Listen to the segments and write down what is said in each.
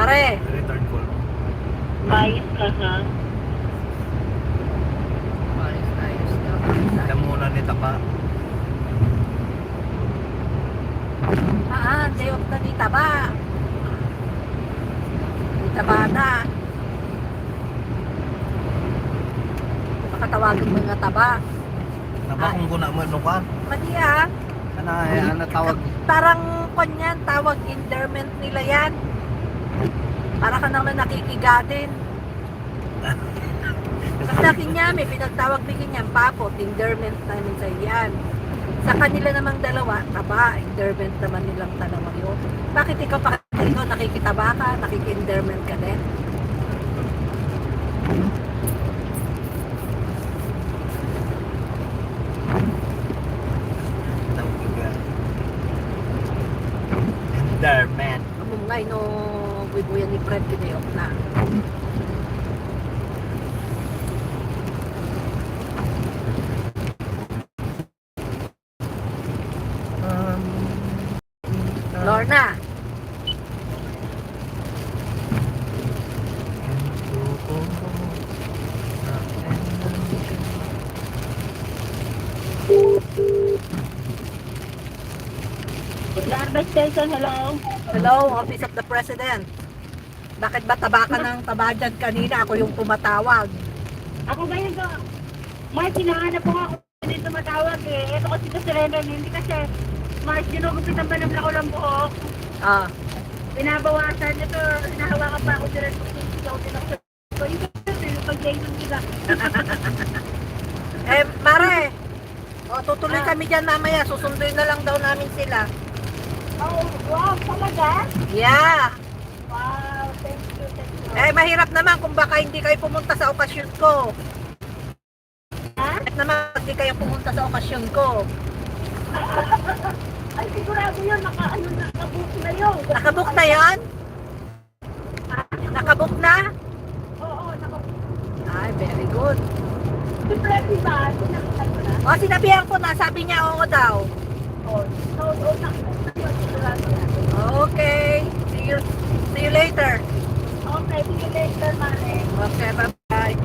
Mare, Return call. Bias ka ha? ayos ka. Alam muna ni Tapa. Day off na ni Taba. Ni Taba na. Makatawagin mo nga Taba. Tapa kung kuna mo nukan. Mali ah. Ano tawag? Parang kanyan, tawag endearment nila yan. Para ka naman nakikigadin. Sa akin niya, may pinagtawag din niya, papo, endearment namin sa yan. Sa kanila namang dalawa, taba, endearment naman nilang dalawa yun. Bakit ikaw pa ikaw nakikitaba ka, nakiki-endearment ka din? Enderman. Kamungay no, buibuyan ni Fred kinayok na. Lorna, Garbage station, hello? hello, Office of the President. Bakit ba taba ka ng taba dyan kanina? Ako yung tumatawag. Ako ba yun ko? Mark, hinahanap ko ako. Hindi tumatawag eh. Ito kasi si Renan, hindi kasi Mark, ginugupitan ba ng lako ng buhok? Ah, Binabawasan nito, hinahawakan pa ako direct ko sigaw din ako. So, yun kasi, pag-jason nila. Mare, tutuloy kami dyan mamaya. Susunduin na lang daw namin sila. Oh, wow, talaga? Yeah. Wow, thank you. Mahirap naman kung baka hindi kayo pumunta sa okasyon ko. Ha? Mahirap naman hindi kayo pumunta sa okasyon ko. Ay, sigurado yun, nakabook na yun. Nakabook na yan? Nakabook na? Oo, nakabook. Ay, very good. Si Freddy ba? Sinakita ko na? Sinabihan ko na, sabi niya oo daw. Oo, nakita ko na yun, sigurado na. Okay. See you later. Okay, see you later, Mare. Okay, bye-bye.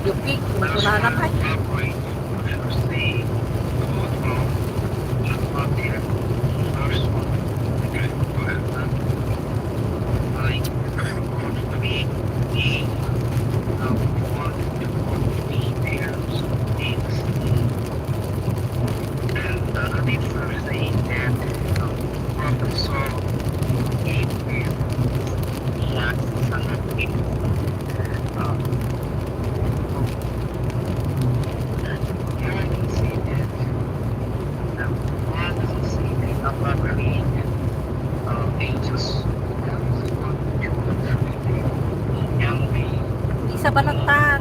yung peak, matunahan na kayo. Isa ba lang tan?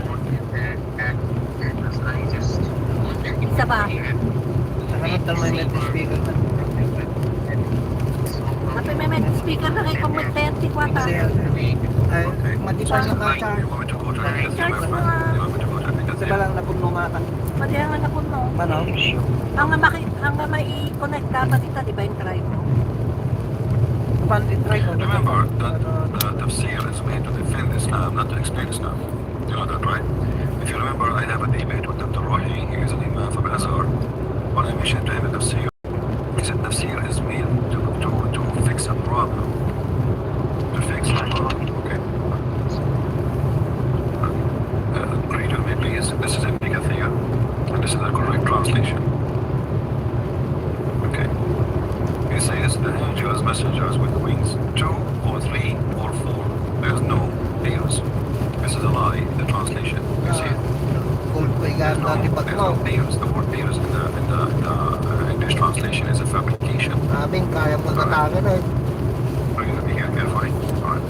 Isa ba? Nakaroon tayo may net speaker na. At may speaker na kayo kung may 30 kwata. Ay, matipay na ka charge. Charge mo nga. Kasi ba lang napuno nga ka. Madihan nga na po no. Ano? Ang mai-connect dapat dito, di ba yung try mo? Paano i-try ko? Remember that the tafsir is made to defend Islam, not to explain Islam. You know that, right? If you remember, I have a debate with Dr. Rohi. He is an imam from Al-Azhar. When I mentioned to him the tafsir, he said tafsir is made to fix a problem. To fix a problem, okay? Read with me, please. This is Ibn Kathir, and this is the correct translation. Okay. He says the angels, messengers with wings, 2 or 3 or 4. There's no pairs. This is a lie in the translation. You see it? Kung There's no, natin pag there's no pairs. The word pairs in the English translation is a fabrication. Sabing kaya mo natagan eh. Are you going to be here carefully? Alright.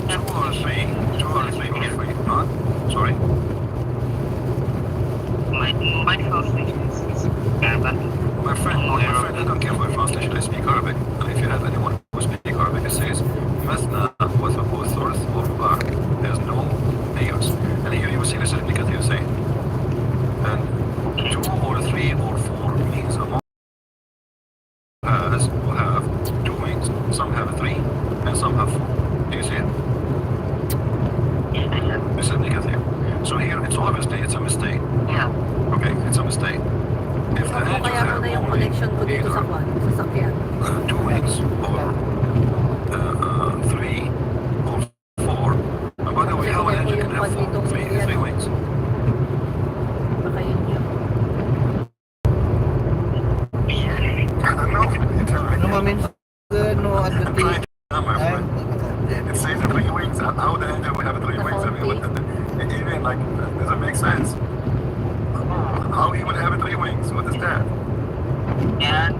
2 or 3, 2 or 3 or 3. Not? Sorry? My translation is My friend, I don't care for translation. I speak Arabic. And if you have anyone who speaks Arabic, it says, Masna was a both source or bar. There's no pairs. And here you see this is because you say. And 2 or 3 or 4 means among has will have 2 wings. Some have 3 and some have 4. Do you see it? This is negative. So here it's obviously it's a mistake. Yeah. Okay, it's a mistake. If the Ano angels kaya mo have na yung only connection ko dito sa either kwan, sa sakyan? 2 wings or 3 or 4. And by the way, how an engine can have 3 wings? Baka yun yun. I don't know. Ano mamin? No, at the I'm trying to tell my friend. It says 3 wings. How the engine would have 3 wings? I mean, it even like doesn't make sense. How he would have 3 wings? What is that? And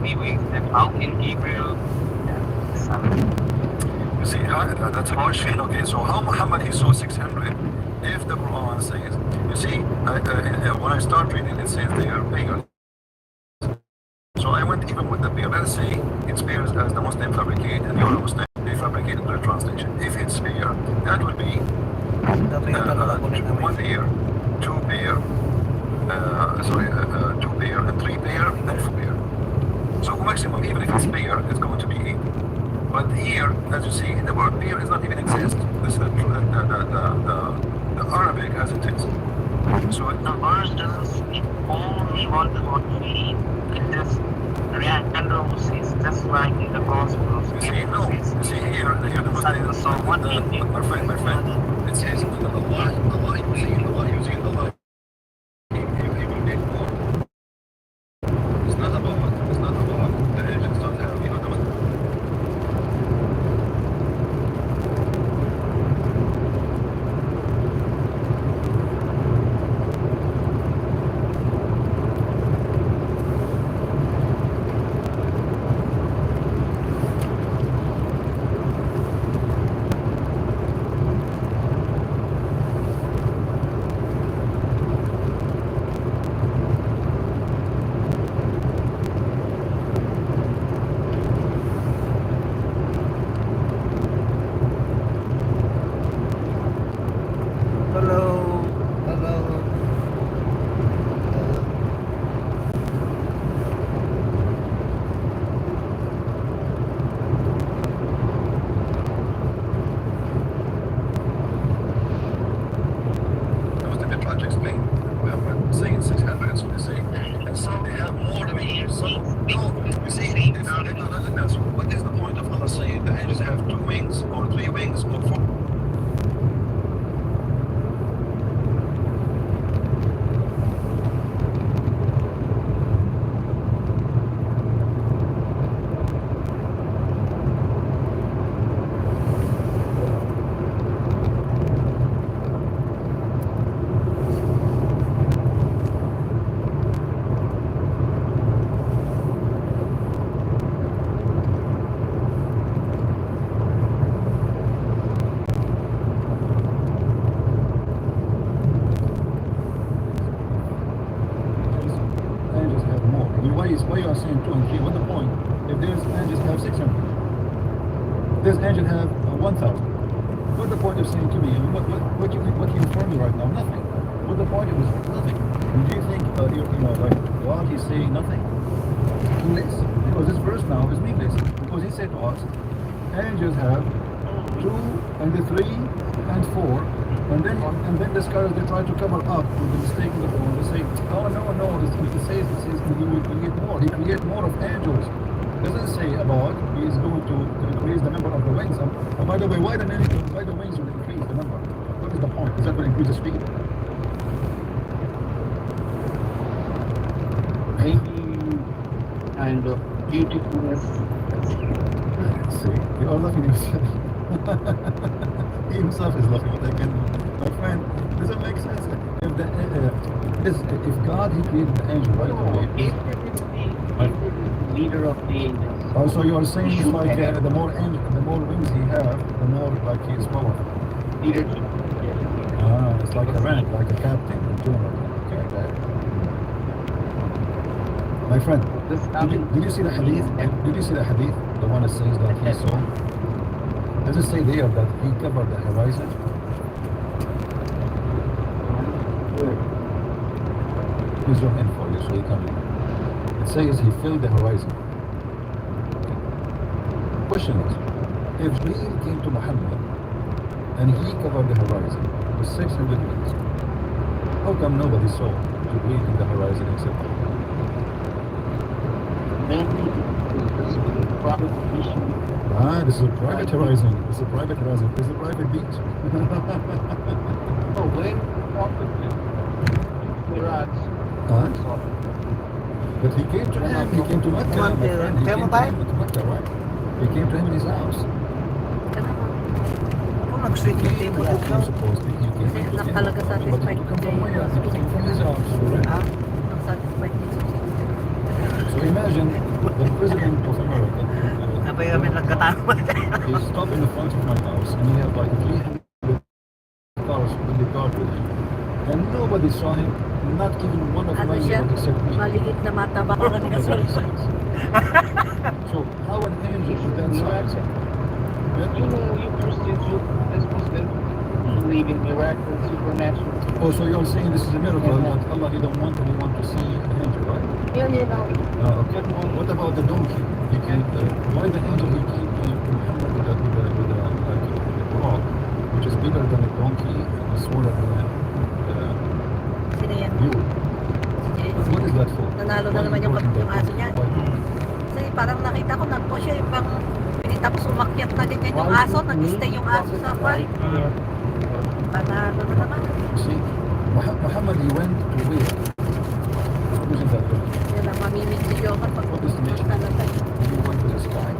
we that how can Gabriel You see, that's a question. Okay, so how Muhammad he saw 600? If the Quran says, you see, when I start reading, it says they are pagans. So I went even with the pair. Let's say it's pairs as the Muslim fabricate and you're a Muslim, they fabricate in their translation. If it's pair, that would be 1 pair, 2 pair, 2 pair, and 3 pair, and 4 pair. So maximum, even if it's pair, it's going to be 8. But here, as you see, the word pair does not even exist. This is the Arabic as it is. So the verse doesn't speak only one or 3. It just reactors is just like in the Gospels. you see, no, you see here the Muslim, So what my friend, it says Allah, using Allah. He will make more. It's not about the engines don't have, the you see, that's what is the point of Allah saying the angels have 2 wings or 3 wings or 4? Angels have more. I mean, why you are saying 2 and 3? What's the point? If there's angels have 600, there's angels have 1,000. What's the point of saying to me? I mean, what you inform me right now? Nothing. What's the point of this? Nothing. And do you think like God is saying nothing? Meaningless. Because this verse now is meaningless. Because he said to us, angels have 2 and the 3 and 4. And then the scholars, they try to cover up with the mistake in the form. They say, oh no, it says he will create more. He create more of angels. It doesn't say about he is going to increase the number of the wings. And by the way, why the wings will increase the number? What is the point? Is that going to increase the speed? Maybe kind of beautifulness. See, you are laughing yourself. He himself is laughing. What I can do. My friend, does it make sense? If God, he created the angel right away. Leader of the angels. Oh, so you are saying it's like the more wings he have, the more like he is powerful. Leadership. Ah, it's like a rank, like a captain in general. Okay. My friend, did you see the hadith? Did you see the hadith? The one that says that he saw. Does it say there that he covered the horizon? Please zoom in for you so you can read. It says he filled the horizon. Question is, if Jibreel came to Muhammad and he covered the horizon with 600 wings, how come nobody saw Jibreel in the horizon except him? This is a private horizon. This is a private horizon. This is a private beach. Oh, when Mirage. But he came to him. He came to Mecca. My friend. He came to him to Mecca, right? He came to him in his house. Kung nag-street yung table He at came supposedly. He came Kasi to anak him. talaga But satisfied he come from kay where? He came from his house. Correct? Ang satisfied dito. So imagine the president of America. Abay kami nagkatama. He's stopping in front of my house and he had like 300 cars in the car with him. And nobody saw him, not even one of my Ano siya? neighbors except me. Maliit na mata ba ka Nobody sees. So how an angel with that size? You know, you Christians, you as Muslims, believe in miracles, supernatural. Oh, so you're saying this is a miracle that Allah he don't want anyone to see an angel, right? Yeah, you know. Okay. What about the donkey? He came, why the angel he came to Muhammad with a rock, which is bigger than a donkey and smaller than Sino yan? you? What is that for? Nanalo na Why naman you yung brought him aso that niya. for? Why? Kasi parang nakita ko nagpo siya yung bang pinitapos umakyat na ganyan yung aso, nag-stay yung aso sa kwan. Panalo na naman. See, Muhammad he went to where? Using that donkey. Yan ang mamimit si Joker pag What destination? talaga. He went to the sky.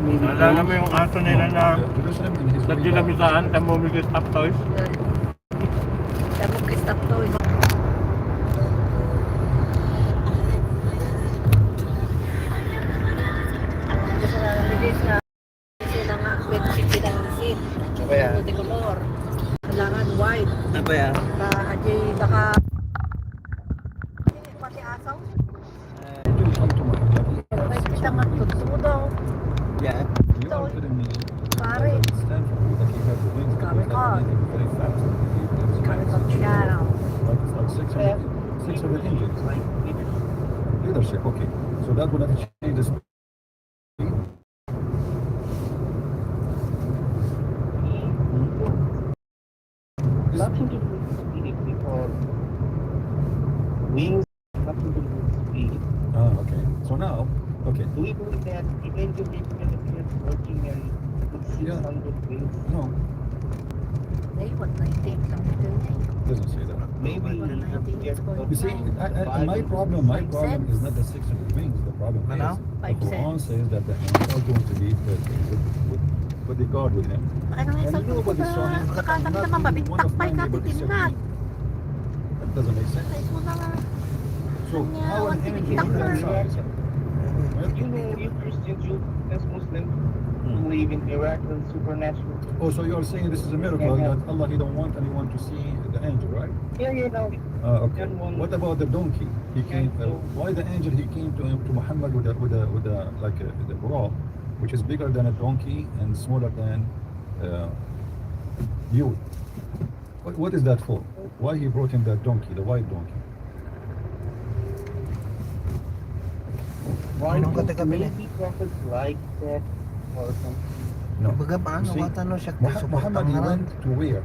Naalala mo yung aso nila na Jerusalem in his way back. nagdilamisaan, tamumigil stop toys? Kaya mo Christoph to. Kasi na-release na kasi na nga, may pinangisin. Apa ya? Multicolor. Kailangan white. Apa ya? Ajay, baka pati asaw. He came to Muhammad. May kita nga tuturo daw. Yeah. You are telling me Pare. I understand from you that he had the wings because that Kami made him very fast. Kami pag-channel. Like it's like 600 engines. Leadership, okay. So that would not change the speed. Nothing to do with before wings, nothing to do now, okay. Do you believe that the angel Gabriel appeared to Virgin Mary with 600 wings? No, Eh, what 19 lang ito niya. doesn't say that. Maybe he Well, appeared You see, my problem is not the 600 wings. The problem is Ano? the Quran says that the angels are going to be with the God with him. Ano nga sa Nobody saw him. Kakalam Not naman, even one mabintak of pa my neighbors ikapitin except na. me. That doesn't make sense. Ay, mo na nga. So Kanya, how an one angel big can number. size? You know, you Christians, you as Muslims, believe in miracles, supernatural. Oh, so you're saying this is a miracle that Allah He don't want anyone to see the angel, right? Yeah, you know. Okay. What about the donkey? He came. Why the angel? He came to Muhammad with the buraq, which is bigger than a donkey and smaller than you. What is that for? Why he brought him that donkey, the white donkey? Why Anong don't katabi niya? maybe prophets like that or something? No. Baga paano You see, matano siya Muhammad he went to where?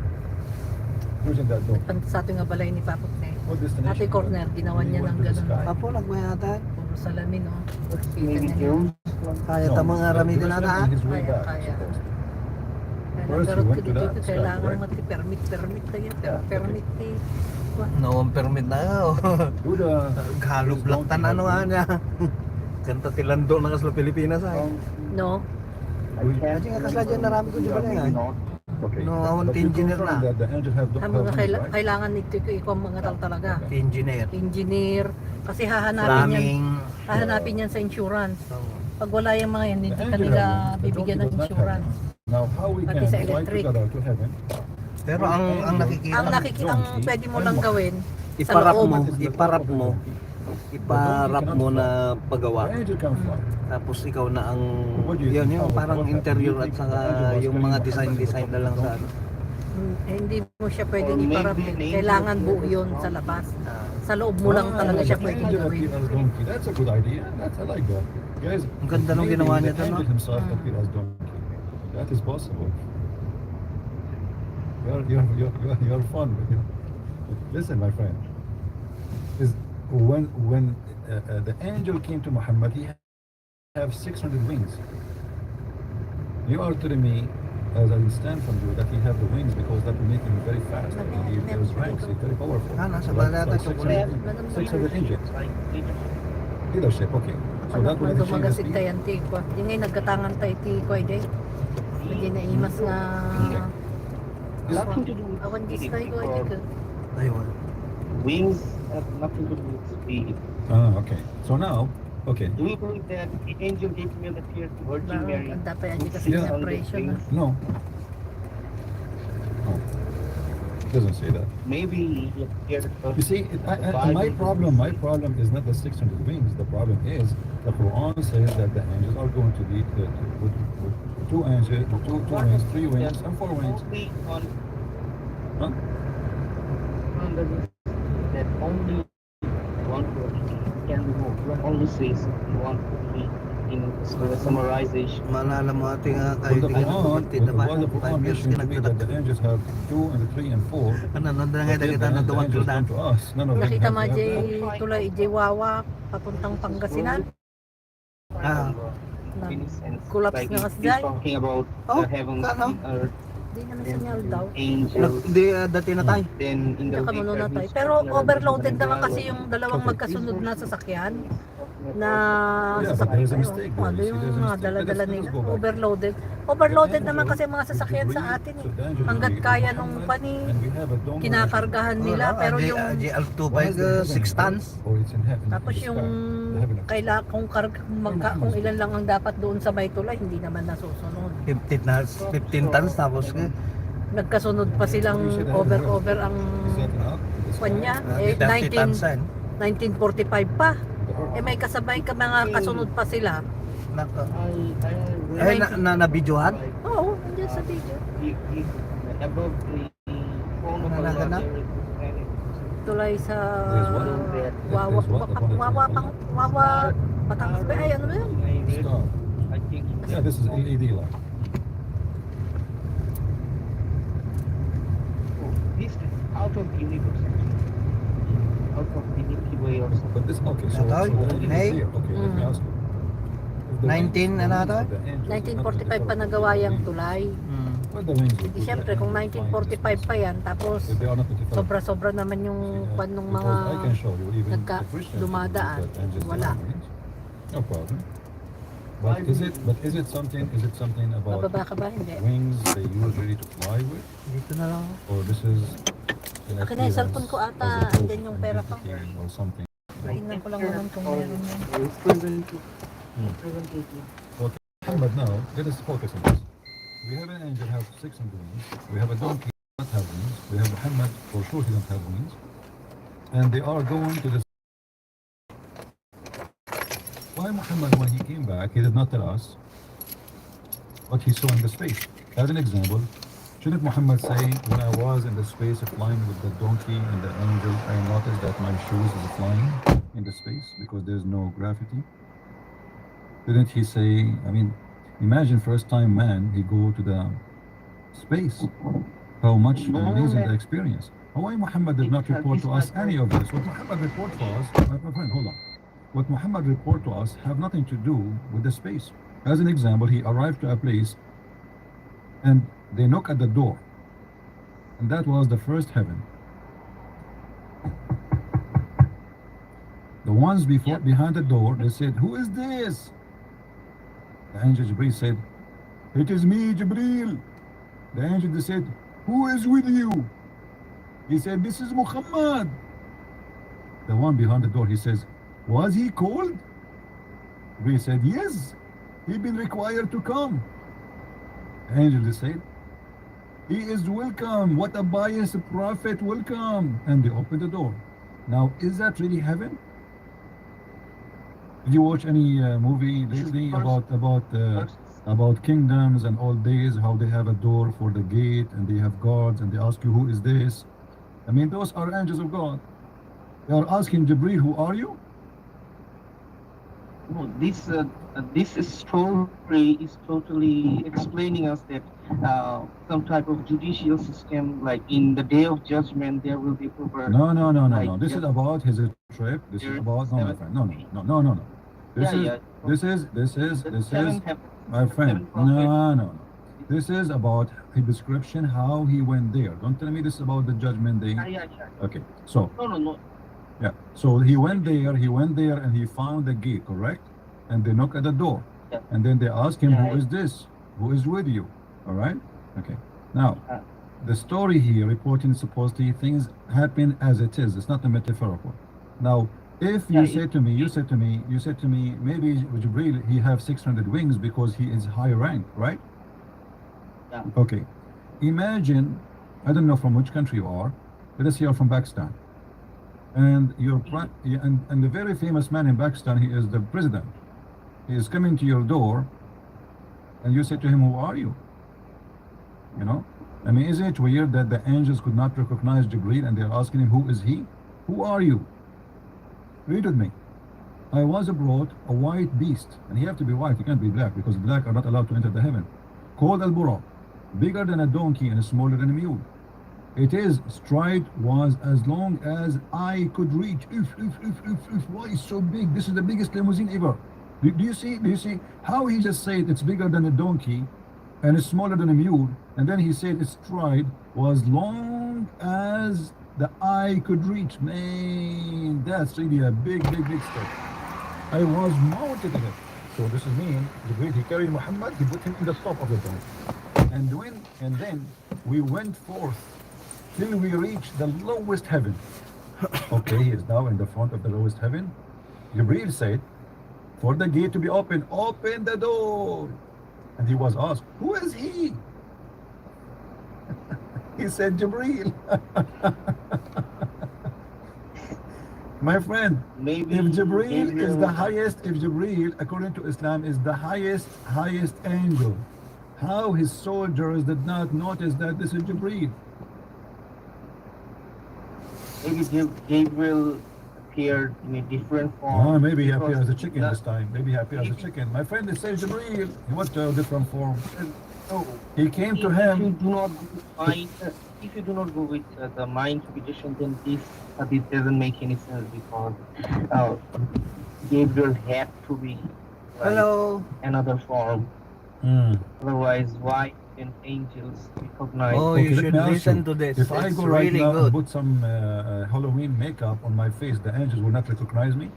Using that donkey. Sa ating nga balay ni Papot na What destination? Ate Corner, ginawa He niya went ng to the ganun. sky. Apo, nagmayatan. Puro salamin, oh. Kita Maybe niya. Jerusalem. Kaya tamo nga rami din Jerusalem na on his way Kaya, back, kaya. supposed. Kaya First, nagkaroon he ko went to dito, that sky, kailangan right? permit na yan. Yeah, Permit eh. No, permit na oh. Do the Halog laktan ano nga niya. Kanta tilando na sa Pilipinas ay. No? Kasi nga kasla dyan narami ko di ba na yan? Okay. No, I want But you engineer confirm na. that the angel have Ang mga wings, right? kailangan nito ikaw ang mga tao talaga. Engineer. Engineer. Kasi hahanapin Plumbing. yan sa insurance. Pag wala yung mga yan, hindi The ka angel nila have wings, the bibigyan ng donkey does not have insurance. wings. Now, how we Pati can sa fly electric. together to heaven? Pero ang nakikita Ang pwede mo lang gawin, iparap loob. mo, iparap mo na pagawa. The angel can fly. Tapos ikaw na ang yun yung parang interior at saka yung mga design na lang sa ano. hindi mo siya pwedeng iparap. Kailangan buo yun sa labas. Sa loob mo lang talaga siya The pwedeng angel gawin. appeared as donkey. That's a good idea. I like that. Guys, Ang ganda nung maybe ginawa niya the doon, angel no? himself appeared as donkey. That is possible. You're fun. Listen, my friend. Is when the angel came to Muhammad, he have 600 wings. You are telling me, as I understand from you, that he have the wings because that will make him very fast. He has ranks. He's very powerful. Ah, nasa Like balata, 600 engines. Like leadership. Leadership. Okay. So that will Pag achieve dumagas the ita speed. yan ti ko. Di ngay nagkatangan tayo ti ko ay day. Hindi na imas nga. Nothing to do with Awan speed, gis tayo ko ay di because ko. Ayun. wings have nothing to do with speed. Okay. So now, okay. Do you believe that the angel Gabriel appeared to Virgin Mary Ang dapat yan di with kasi Yeah. 600 separation. wings? No. No. Doesn't say that. Maybe he appeared to You see, my problem is not the 600 wings. The problem is the Quran says that the angels are going to be with two angels, two wings, three wings, and four wings. only on Huh? the that only one word can be moved. You only says one word in the summarization. Maalala mo ating Well, kahit the hindi ka Quran, kapatid na ba? well, the Quran 5 years mentioned to me that the kinagdadag. angels have 2 and 3 and 4. Ano, nandang But nga then kita na the duwag angels tuldan. come to us. None of them Nakita have mo that. Jay tulay Jay Wawa papuntang Pangasinan. Ah. Na, In a sense, Collapse like nga he's kasi dyan. talking about Oh, the heavens ano? and earth, Di naman sinyal daw. angels. Di dati na tayo. Then in the Hindi ka muna later, tayo. he's Pero talking about overloaded naman the kasi yung dalawang magkasunod na sasakyan na Yeah, but sasakyan. there's a mistake there. Ano You see, yung there's a mga mistake. dala-dala Let us nila. go back. Overloaded. Overloaded The naman angel kasi mga sasakyan sa will atin be- eh. so the angel will Hanggat be kaya with nung Muhammad, pani and we have a donkey. kinakargahan nila. Pero yung JL2 Why is the heaven 6 in tons. earth, or it's in heaven, tapos in the yung sky? The heaven of the sky. kung ilan lang ang dapat doon sa may tulay, hindi naman nasusunod. 15 tons tapos Nagkasunod pa silang over ang Is that enough? The sky? kwan niya. 30 tons yan. 1945 pa. The earth? May kasabay ka mga kasunod pa sila. Naka. I Ay, na-videohan? Oo, nandiyan sa video. above the phone of Nalaga na? Tulay sa There's what? Wawa, There's what upon the Wawa, planet? Wawa, Batangas ba? Ay, ano ba yun? Star. I think Yeah, this is LED light. this is out of the universe. out of the Milky Way or something. But this, okay, so, Natay, so the angel Nay? is there. Okay, let me Mm. ask you. If the 19 wings- ano the ata? wings of the angels are not 1945 pa metaphorical, nagawa they are yung real. tulay. What the wings would Di do, syempre, the kung angels flying in the 1945 space. pa yan, tapos If they are not metaphorical. sobra-sobra naman yung kwan ng mga Because I can show you, even nagka the Christians dumadaan. believe that angels Wala. are wings. No problem. But is it something about Bababa ka ba? Hindi. wings they use really to fly with? Dito na lang. Or this is an Akin na yung cellphone ko ata, as a proof andyan yung of pera ko. identity or something? Tingnan ko lang naman kung meron yan. It's preventive. Hmm. Preventive. But now, let us focus on this. We have an angel have 6 wings. We have a donkey not have wings. We have Muhammad, for sure he don't have wings. And they are going to the... Why Muhammad, when he came back, he did not tell us what he saw in the space? As an example, shouldn't Muhammad say, when I was in the space flying with the donkey and the angel, I noticed that my shoes is flying in the space because there's no gravity? Didn't he say, I mean, imagine first time man, he go to the space. How much amazing the experience. Why Muhammad did not report to us any of this? What Muhammad report to us, my friend, hold on. What Muhammad report to us have nothing to do with the space. As an example, he arrived to a place and they knock at the door. And that was the first heaven. The ones before behind the door, they said, who is this? The angel Jibreel said, it is me, Jibreel. The angel said, who is with you? He said, this is Muhammad. The one behind the door, he says, was he called? Jibreel said, yes, he been required to come. The angel said, he is welcome. What a pious prophet, welcome. And they opened the door. Now, is that really heaven? Did you watch any movie lately about kingdoms and old days, how they have a door for the gate and they have guards and they ask you, who is this? I mean, those are angels of God. They are asking Jibreel, who are you? No, this story is totally explaining us that some type of judicial system, like in the day of judgment, there will be proper. No. This is about his trip. This is about my friend. No. This is my friend. No. This is about his description how he went there. Don't tell me this is about the judgment day. Yeah. Okay, so No. yeah, so he went there and he found the gate, correct? And they knock at the door. Yeah. And then they ask him, Yeah. who is this? Who is with you? All right? Okay. Now, the story here reporting supposedly things happen as it is. It's not a metaphorical. Now, if you said to me, maybe Jibreel, he have 600 wings because he is high rank, right? Yeah. Okay. Imagine, I don't know from which country you are, let us say you're from Pakistan. And and the very famous man in Pakistan, he is the president. He is coming to your door, and you say to him, "Who are you?" You know, I mean, isn't it weird that the angels could not recognize Jibreel, and they're asking him, "Who is he? Who are you?" Read with me. I was brought a white beast, and he have to be white. He can't be black because black are not allowed to enter the heaven. Called al-Buraq, bigger than a donkey and smaller than a mule. Its stride was as long as I could reach. Why is so big? This is the biggest limousine ever. Do you see how he just said it's bigger than a donkey and it's smaller than a mule, and then he said its stride was long as the eye could reach. Man, that's really a big step. I was mounted in it. So this is mean, he carried Muhammad, he put him in the top of the donkey. And then we went forth till we reached the lowest heaven. Okay, he is now in the front of the lowest heaven. Jibreel said, for the gate to be open, open the door. And he was asked, who is he? He said, Jibreel. My friend, Maybe if Jibreel is the Gabriel- highest, if Jibreel, according to Islam, is the highest angel, how his soldiers did not notice that this is Jibreel? Maybe Gabriel appeared in a different form. Oh, maybe he because appeared as a chicken that- this time. Maybe he appeared as a chicken. My friend, it says Jibreel. He went to a different form. No, He came to if him. you do not find if you do not go with the my interpretation, then this doesn't make any sense because uh, Gabriel had to be like Hello. another form. Hmm. Otherwise, why can angels recognize? Oh, Okay, you let should me ask listen you. to this. If I It's go right really now and good. put some Halloween makeup on my face, the angels will not recognize me?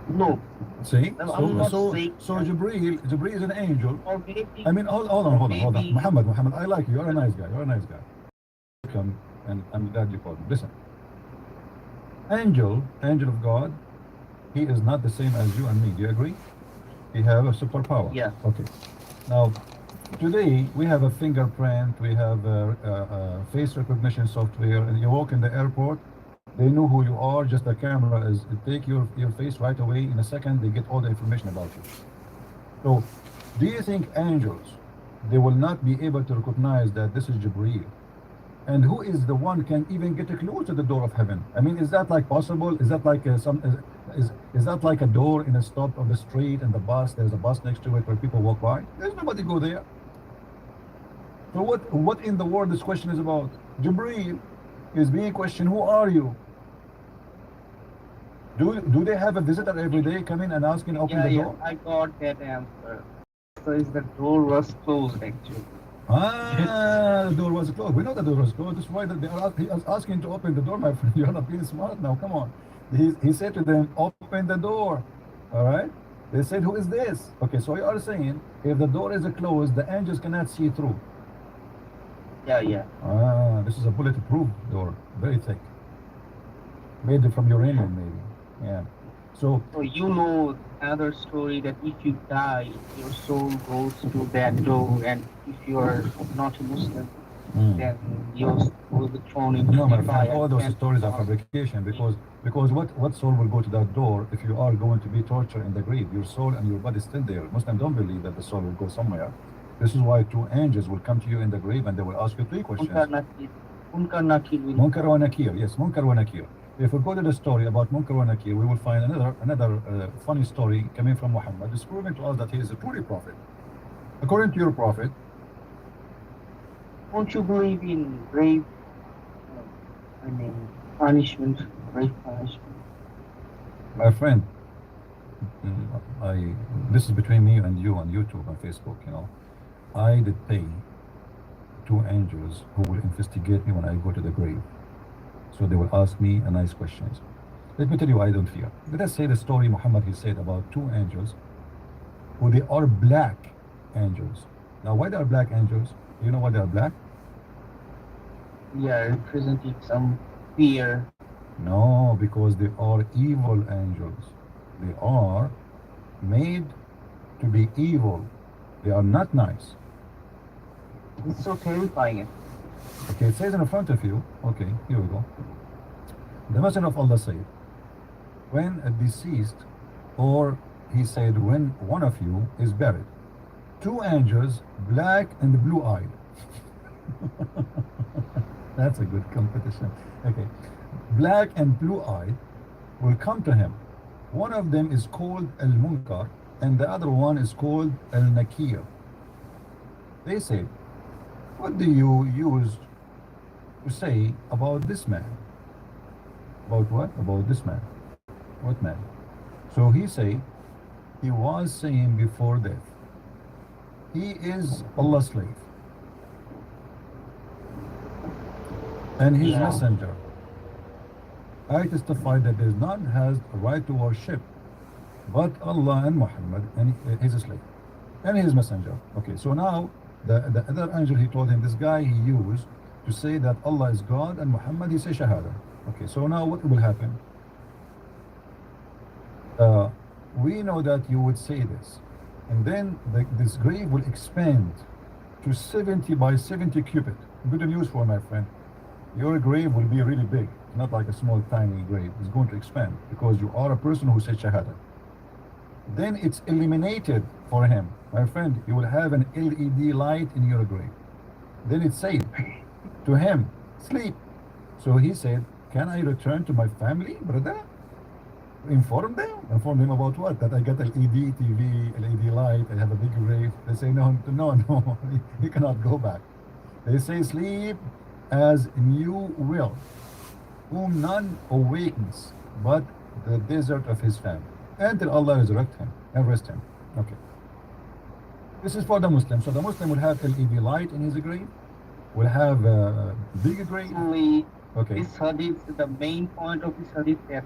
No, See? I'm not saying So that. Jibreel is an angel. Or maybe, I mean, or hold on. maybe, Muhammad, I like you. You're a nice guy. You're a nice guy. Welcome, and I'm glad you called me. Listen, angel of God, he is not the same as you and me. Do you agree? He have a superpower. yeah. Okay. Now, today we have a fingerprint, we have a face recognition software, and you walk in the airport, they know who you are. Just the camera is take your face right away. In a second, they get all the information about you. So, do you think angels they will not be able to recognize that this is Jibreel? And who is the one can even get close to the door of heaven? I mean, is that like possible? Is that like is that like a door in a stop on the street and the bus? There's a bus next to it where people walk by. There's nobody go there. So what in the world this question is about? Jibreel is being questioned. Who are you? Do they have a visitor every day coming and asking open Yeah, the yeah, door? I got that answer. So is the door was closed actually. Ah, the door was closed. We know the door was closed. That's why he was asking to open the door, my friend. You're not being smart now. Come on. He said to them, open the door. All right. They said, who is this? Okay, so you are saying if the door is closed, the angels cannot see through. Yeah, yeah. Ah, this is a bulletproof door, very thick, made from uranium, maybe. Yeah. So, So you know another story that if you die, your soul goes to that door, and if you are not a Muslim, then your soul will be thrown into no, the my friend, fire. all those And stories are fabrication because what soul will go to that door if you are going to be tortured in the grave? Your soul and your body is still there. Muslims don't believe that the soul will go somewhere. This is why two angels will come to you in the grave and they will ask you three questions. Munkar Nakir will Munkar wa Nakir, yes, Munkar wa Nakir. If we go to the story about Munkar wa Nakir, we will find another funny story coming from Muhammad. It's proving to us that he is a truly prophet. According to your prophet, Don't you believe in grave? I mean, punishment, grave punishment. my friend, I this is between me and you on YouTube and Facebook. You know, I did pay two angels who will investigate me when I go to the grave. So they will ask me a nice questions. Let me tell you why I don't fear. Let us say the story Muhammad he said about two angels who they are black angels. Now why they are black angels? You know why they are black? Yeah, representing some fear. No, because they are evil angels. They are made to be evil. They are not nice. It's so terrifying. Okay, it says in front of you. Okay, here we go. The Messenger of Allah said, when a deceased, or he said, when one of you is buried, two angels, black and blue-eyed. That's a good competition. Okay, black and blue-eyed will come to him. One of them is called Al-Munkar, and the other one is called Al-Nakir. They said, what do you use to say about this man? About what? About this man. What man? So he said, he was saying before death, he is Allah's slave and his messenger. I testify that there is none has a right to worship but Allah and Muhammad and his slave and his messenger. Okay, so now the other angel he told him, this guy he used to say that Allah is God and Muhammad he say Shahada. Okay, so now what will happen? We know that you would say this, and then this grave will expand to 70 by 70 cubit. Good news for my friend. Your grave will be really big, not like a small tiny grave. It's going to expand because you are a person who said Shahada. Then it's eliminated for him. My friend, you will have an LED light in your grave. Then it said to him, sleep. So he said, can I return to my family, brother? Inform them about what? That I got LED TV, LED light, I have a big grave. They say no, no, he cannot go back. They say sleep as you will, whom none awakens but the desert of his family, until Allah resurrect him and rest him. Okay. This is for the Muslim. So the Muslim will have LED light in his grave, will have a big grave. Actually, Okay. this hadith, the main point of this hadith that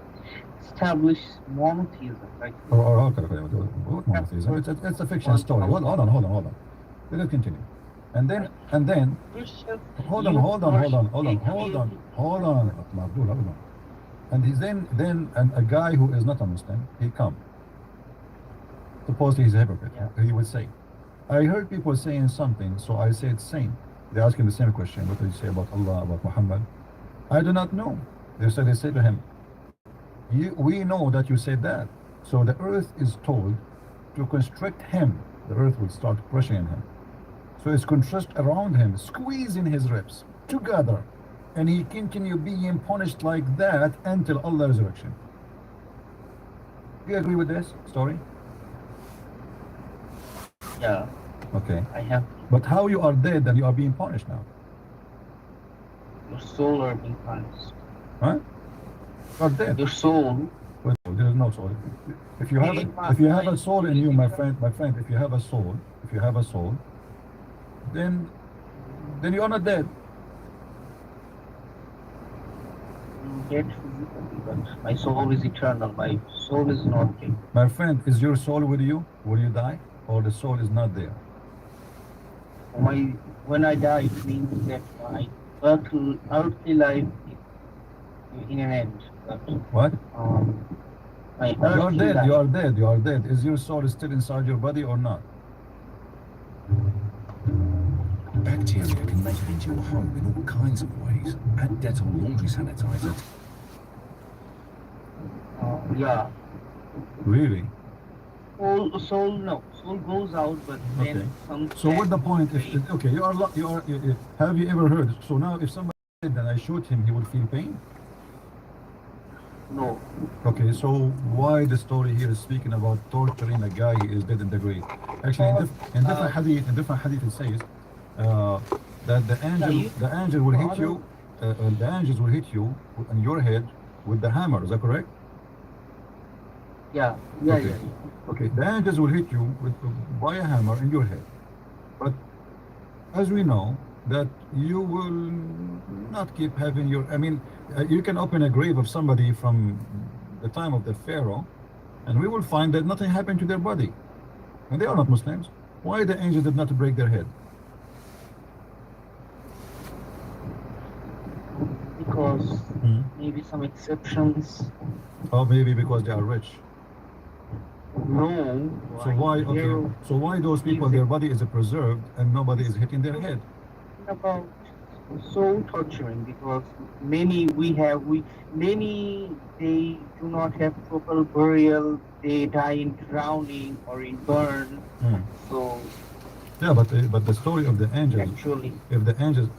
establish monotheism, right? Okay. What monotheism? It's a fiction story. Hold on. Let us continue. And then Christians hold on. Abdul, hold on. And then a guy who is not a Muslim, he come. Supposedly he's a hypocrite. Yeah. He would say, I heard people saying something, so I said same. They ask him the same question. What do you say about Allah, about Muhammad? I do not know. They say to him, we know that you said that. So the earth is told to constrict him. The earth will start crushing him. So it's contrast around him, squeezing his ribs together. And he continue being punished like that until Allah's resurrection. Do you agree with this story? Yeah, Okay. I have But how you are dead and you are being punished now? your soul are being punished. Huh? You are dead. Your soul. Well, there is no soul. If you have a soul in you, my friend, if you have a soul, then you are not dead. Dead physically, but my soul is eternal. My soul is not dead. My friend, is your soul with you? Will you die? Or the soul is not there? When I die, it means that my earthly life is in an end. But, What? my You are earthly dead. life, You are dead. Is your soul still inside your body or not? Bacteria can make it into your home in all kinds of ways. Add Dettol laundry sanitizer. yeah. Really? Soul goes out, but Okay. then some. So what's the point? Okay, have you ever heard? So now if somebody said that I shoot him, he would feel pain? No. Okay, so why the story here is speaking about torturing a guy who is dead in the grave? Actually, in different hadith it says that the angel will hit you, the angels will hit you on your head with the hammer. Is that correct? Yeah. Okay. Okay, the angels will hit you by a hammer in your head. But as we know, that you will not keep having you can open a grave of somebody from the time of the Pharaoh, and we will find that nothing happened to their body. And they are not Muslims. Why the angels did not break their head? Because maybe some exceptions. Or maybe because they are rich. No. So why? Okay. So why those people, their body is preserved and nobody is hitting their head? About soul torturing, because many they do not have proper burial. They die in drowning or in burn. So yeah, but the story of the angels. Actually, if the angels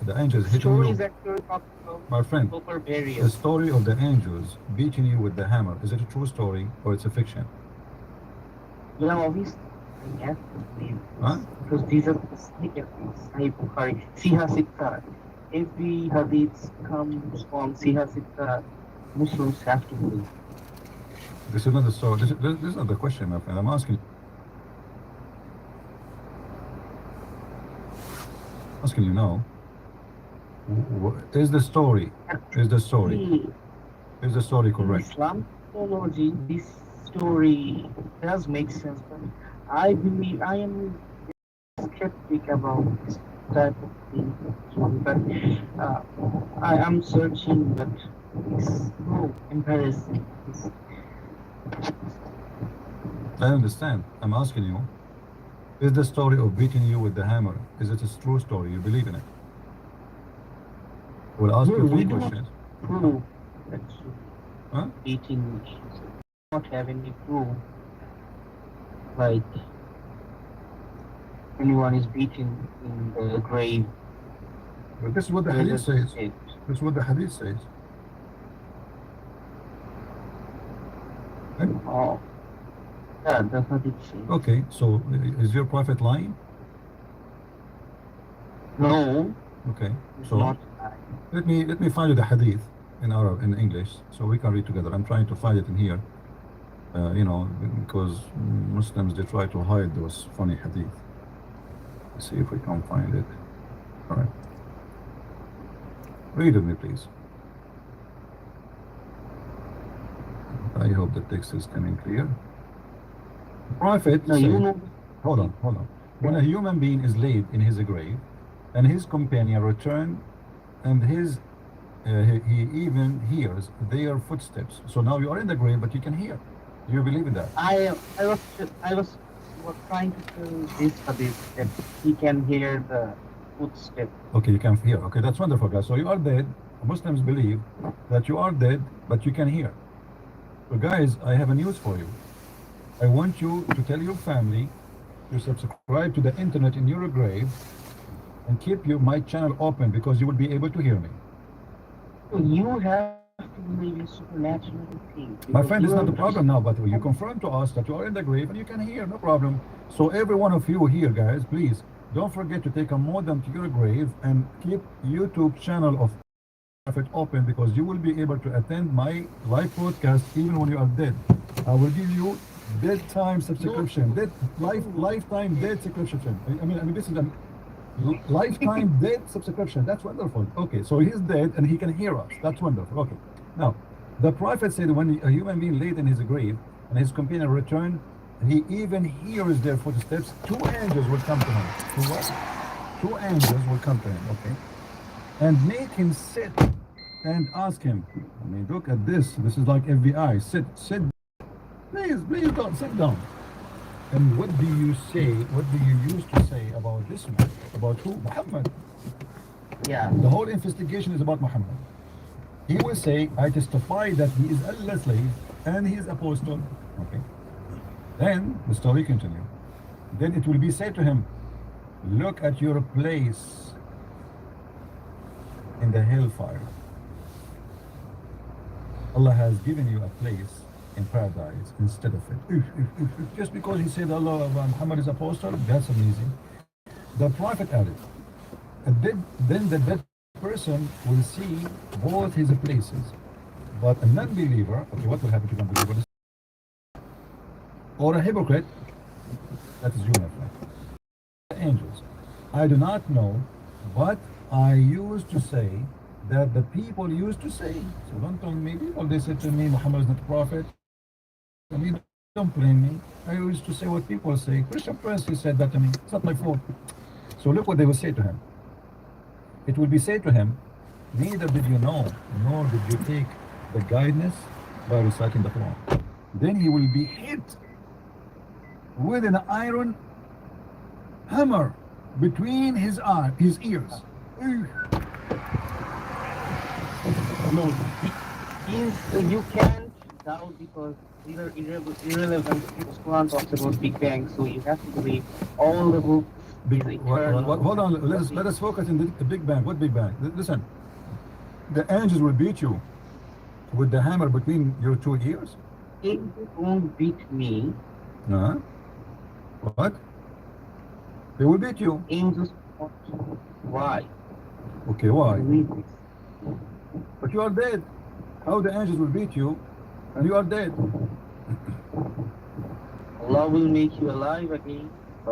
hitting story you, is actually talking about my friend, proper burial. the story of the angels beating you with the hammer, is it a true story or it's a fiction? Yeah, obviously. Yes, Huh? because these are Sahih Bukhari, Siha Sitta. Every hadith comes from Siha Sitta. Muslims have to believe. This is not the story. This is not the question, my friend. I'm asking you now. Is the story correct? In Islam theology, this story does make sense, but I am skeptic about this type of thing. But I am searching, but it's so embarrassing. I understand. I'm asking you, is the story of beating you with the hammer, is it a true story? You believe in it? We'll ask you three questions. Proof that Huh? beating not have any proof, like anyone is beaten in the grave. But this is what the hadith says. This is what the hadith says. Right? Oh, yeah, that's what it says. Okay, so is your prophet lying? No, Okay, it's so not I. let me find you the hadith in Arab in English so we can read together. I'm trying to find it in here. Because Muslims they try to hide those funny hadith. Let's see if we can find it. All right, read with me, please. I hope the text is coming clear. Prophet No, you said, know. hold on. When a human being is laid in his grave, and his companion return, and he even hears their footsteps. So now you are in the grave, but you can hear. Do you believe in that? I was trying to tell this hadith that he can hear the footstep. Okay, you can hear. Okay, that's wonderful, guys. So you are dead. Muslims believe that you are dead, but you can hear. So, guys, I have a news for you. I want you to tell your family to subscribe to the internet in your grave and keep my channel open because you will be able to hear me. So you have to believe in supernatural things. My Because friend, you it's are not the problem now, but you confirm to us that you are in the grave and you can hear, no problem. So every one of you here, guys, please don't forget to take a modem to your grave and keep YouTube channel of Prophet open because you will be able to attend my live podcast even when you are dead. I will give you dead time subscription, dead lifetime dead subscription. I mean, this is a lifetime dead subscription. That's wonderful. Okay, so he's dead and he can hear us. That's wonderful. Okay, now the prophet said when a human being laid in his grave and his companion returned, he even hears their footsteps. Two angels will come to him. Two what? Two angels will come to him. Okay, and make him sit and ask him. I mean, look at this. This is like FBI. Sit. Please don't sit down. And what do you say? What do you used to say about this man? About who? Muhammad. Yeah. The whole investigation is about Muhammad. He will say, I testify that he is Allah's slave and he is apostle. Okay. Then the story continues. Then it will be said to him, look at your place in the hellfire. Allah has given you a place in paradise instead of it. Just because he said Allah Muhammad is apostle, that's amazing. The Prophet added, then the dead person will see both his places. But a non-believer, okay, what will happen to a non-believer? Or a hypocrite, that is you, my friend. Angels. I do not know, but I used to say that the people used to say. So don't tell me, people, they said to me, Muhammad is not a prophet. I mean, don't blame me. I used to say what people say. Christian Prince, he said that to me. It's not my fault. So look what they will say to him. It will be said to him, neither did you know, nor did you take the guidance by reciting the Quran. Then he will be hit with an iron hammer between his ears. No, you can't doubt because these are irrelevant. This Quran talks about Big Bang, so you have to believe all the books is eternal. Hold on, let us focus on the Big Bang. What Big Bang? Listen, the angels will beat you with the hammer between your two ears. It won't beat me. Huh? What? They will beat you. Angels won't. Why? Okay, why? Believe this. But you are dead. How the angels will beat you and you are dead? Allah will make you alive again.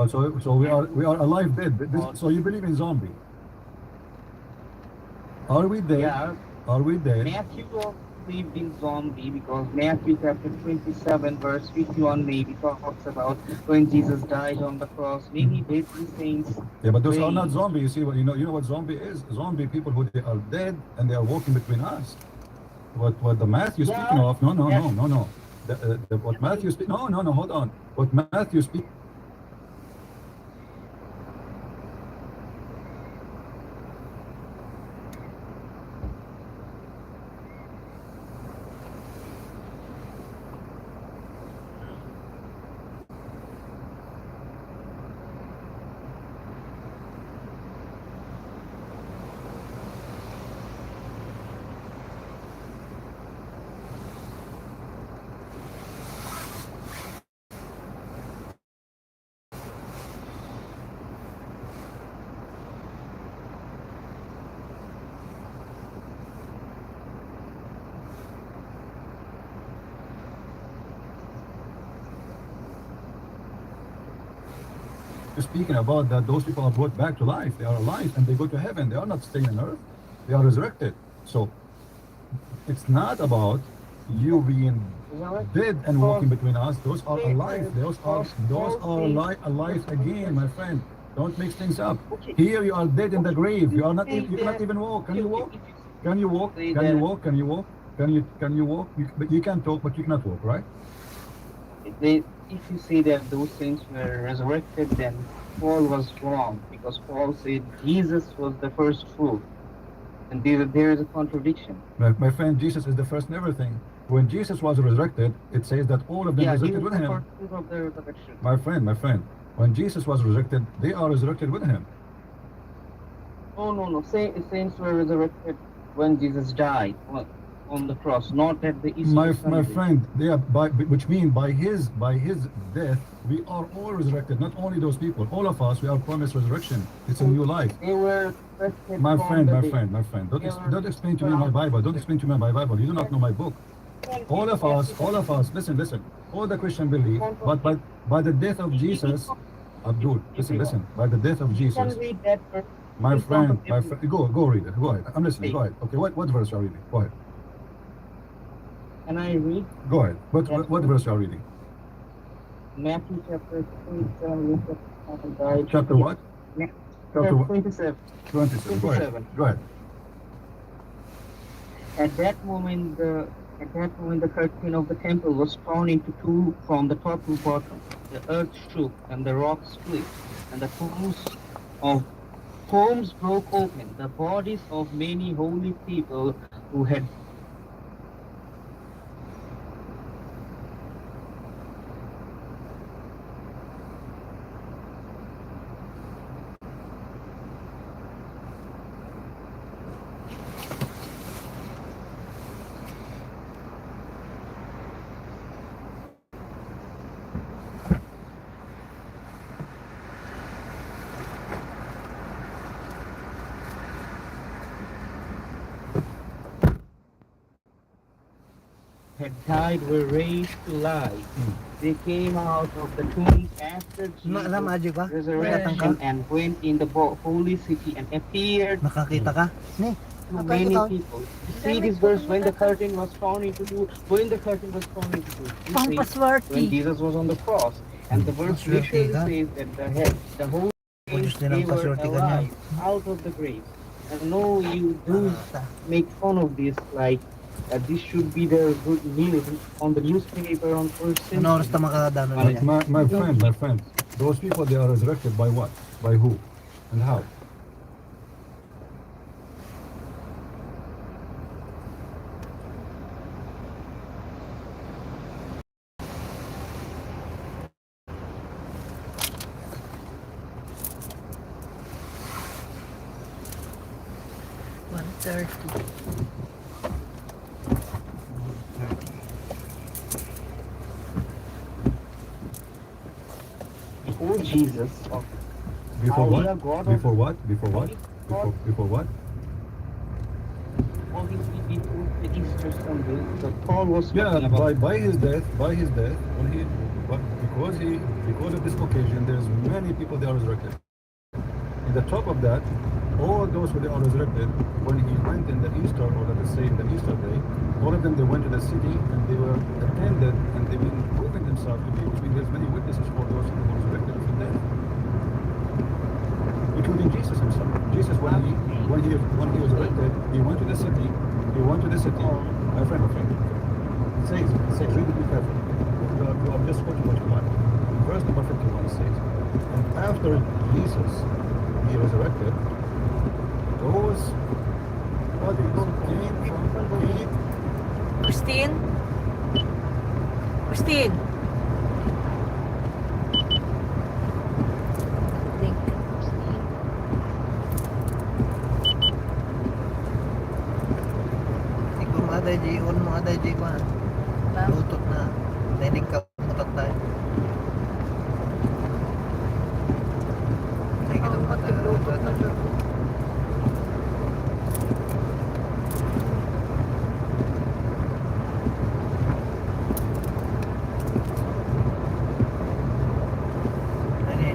So we are alive dead. So you believe in zombie? Are we dead? Yeah. Are we dead? Matthew also believed in zombie because Matthew chapter 27 verse 51 maybe talks about when Jesus died on the cross. Maybe they saints. Yeah, but those are not zombies. You see, you know what zombie is? Zombie people who they are dead and they are walking between us. What the Matthew speaking of? No. What Matthew speak? No. Hold on. What Matthew speak? speaking about that those people are brought back to life. They are alive and they go to heaven. They are not staying on earth. They are resurrected. So it's not about you being dead and walking between us. Those are alive. Alive again, my friend. Don't mix things up. Here you are dead in the grave. You are not. You cannot even walk. Can you walk? Can you walk? Can you walk? Can you walk? Can you walk? But you can talk, but you cannot walk, right? If you say that those saints were resurrected, then Paul was wrong, because Paul said Jesus was the first fruit, and there is a contradiction. My friend, Jesus is the first in everything. When Jesus was resurrected, it says that all of them resurrected with him. Of the resurrection. My friend, when Jesus was resurrected, they are resurrected with him. No. Saints were resurrected when Jesus died on the cross, not at the Easter Sunday. My friend, they are which means by his death, we are all resurrected. Not only those people, all of us, we are promised resurrection. It's a new life. They were resurrected. My friend. Don't explain to me my Bible. Don't explain to me my Bible. You do not know my book. All of us, listen. All the Christian believe, but by the death of Jesus, Abdul, listen. By the death of Jesus, my friend, go read it. Go ahead. I'm listening. Go ahead. Okay, what verse are you reading? Go ahead. Can I read? Go ahead. What verse are you reading? Matthew chapter 27. Chapter what? Chapter 27. 27. Go ahead. At that moment, the curtain of the temple was torn into two from the top to bottom. The earth shook and the rocks split, and the tombs broke open. The bodies of many holy people who had died were raised to life. They came out of the tombs after Jesus' resurrection and went in the holy city and appeared Nakakita ka? Ne? to many people. You see this verse, when the curtain was torn into two, when Jesus was on the cross, and the verse literally says that the whole saints, they were alive out of the grave. And no, you do make fun of this, like this should be the good news on the newspaper on first century. Ano oras ta makadano niya? My friend, those people, they are resurrected by what? By who? And how? Oh Jesus. Before what? God Before what? Before what? Before what? all these people, the Easter Sunday, that Paul was Yeah, talking about. by his death, because of this occasion, there's many people that are resurrected. In the top of that, all those who they are resurrected, when he went in the Easter, or let us say in the Easter day, all of them, they went to the city and they were attended and they've been proving themselves to be, which means there's many witnesses for those who were resurrected from death, including Jesus himself. Jesus, when he was resurrected, he went to the city. My friend. It says, read it carefully. You are just quoting what you want. Verse number 51 says, and after Jesus, he resurrected, those bodies came from Christine? Link. Ikaw mga day, on mga day ko na. Lutot na. Nainig ka, mutat tayo. Sige kita mga tayo.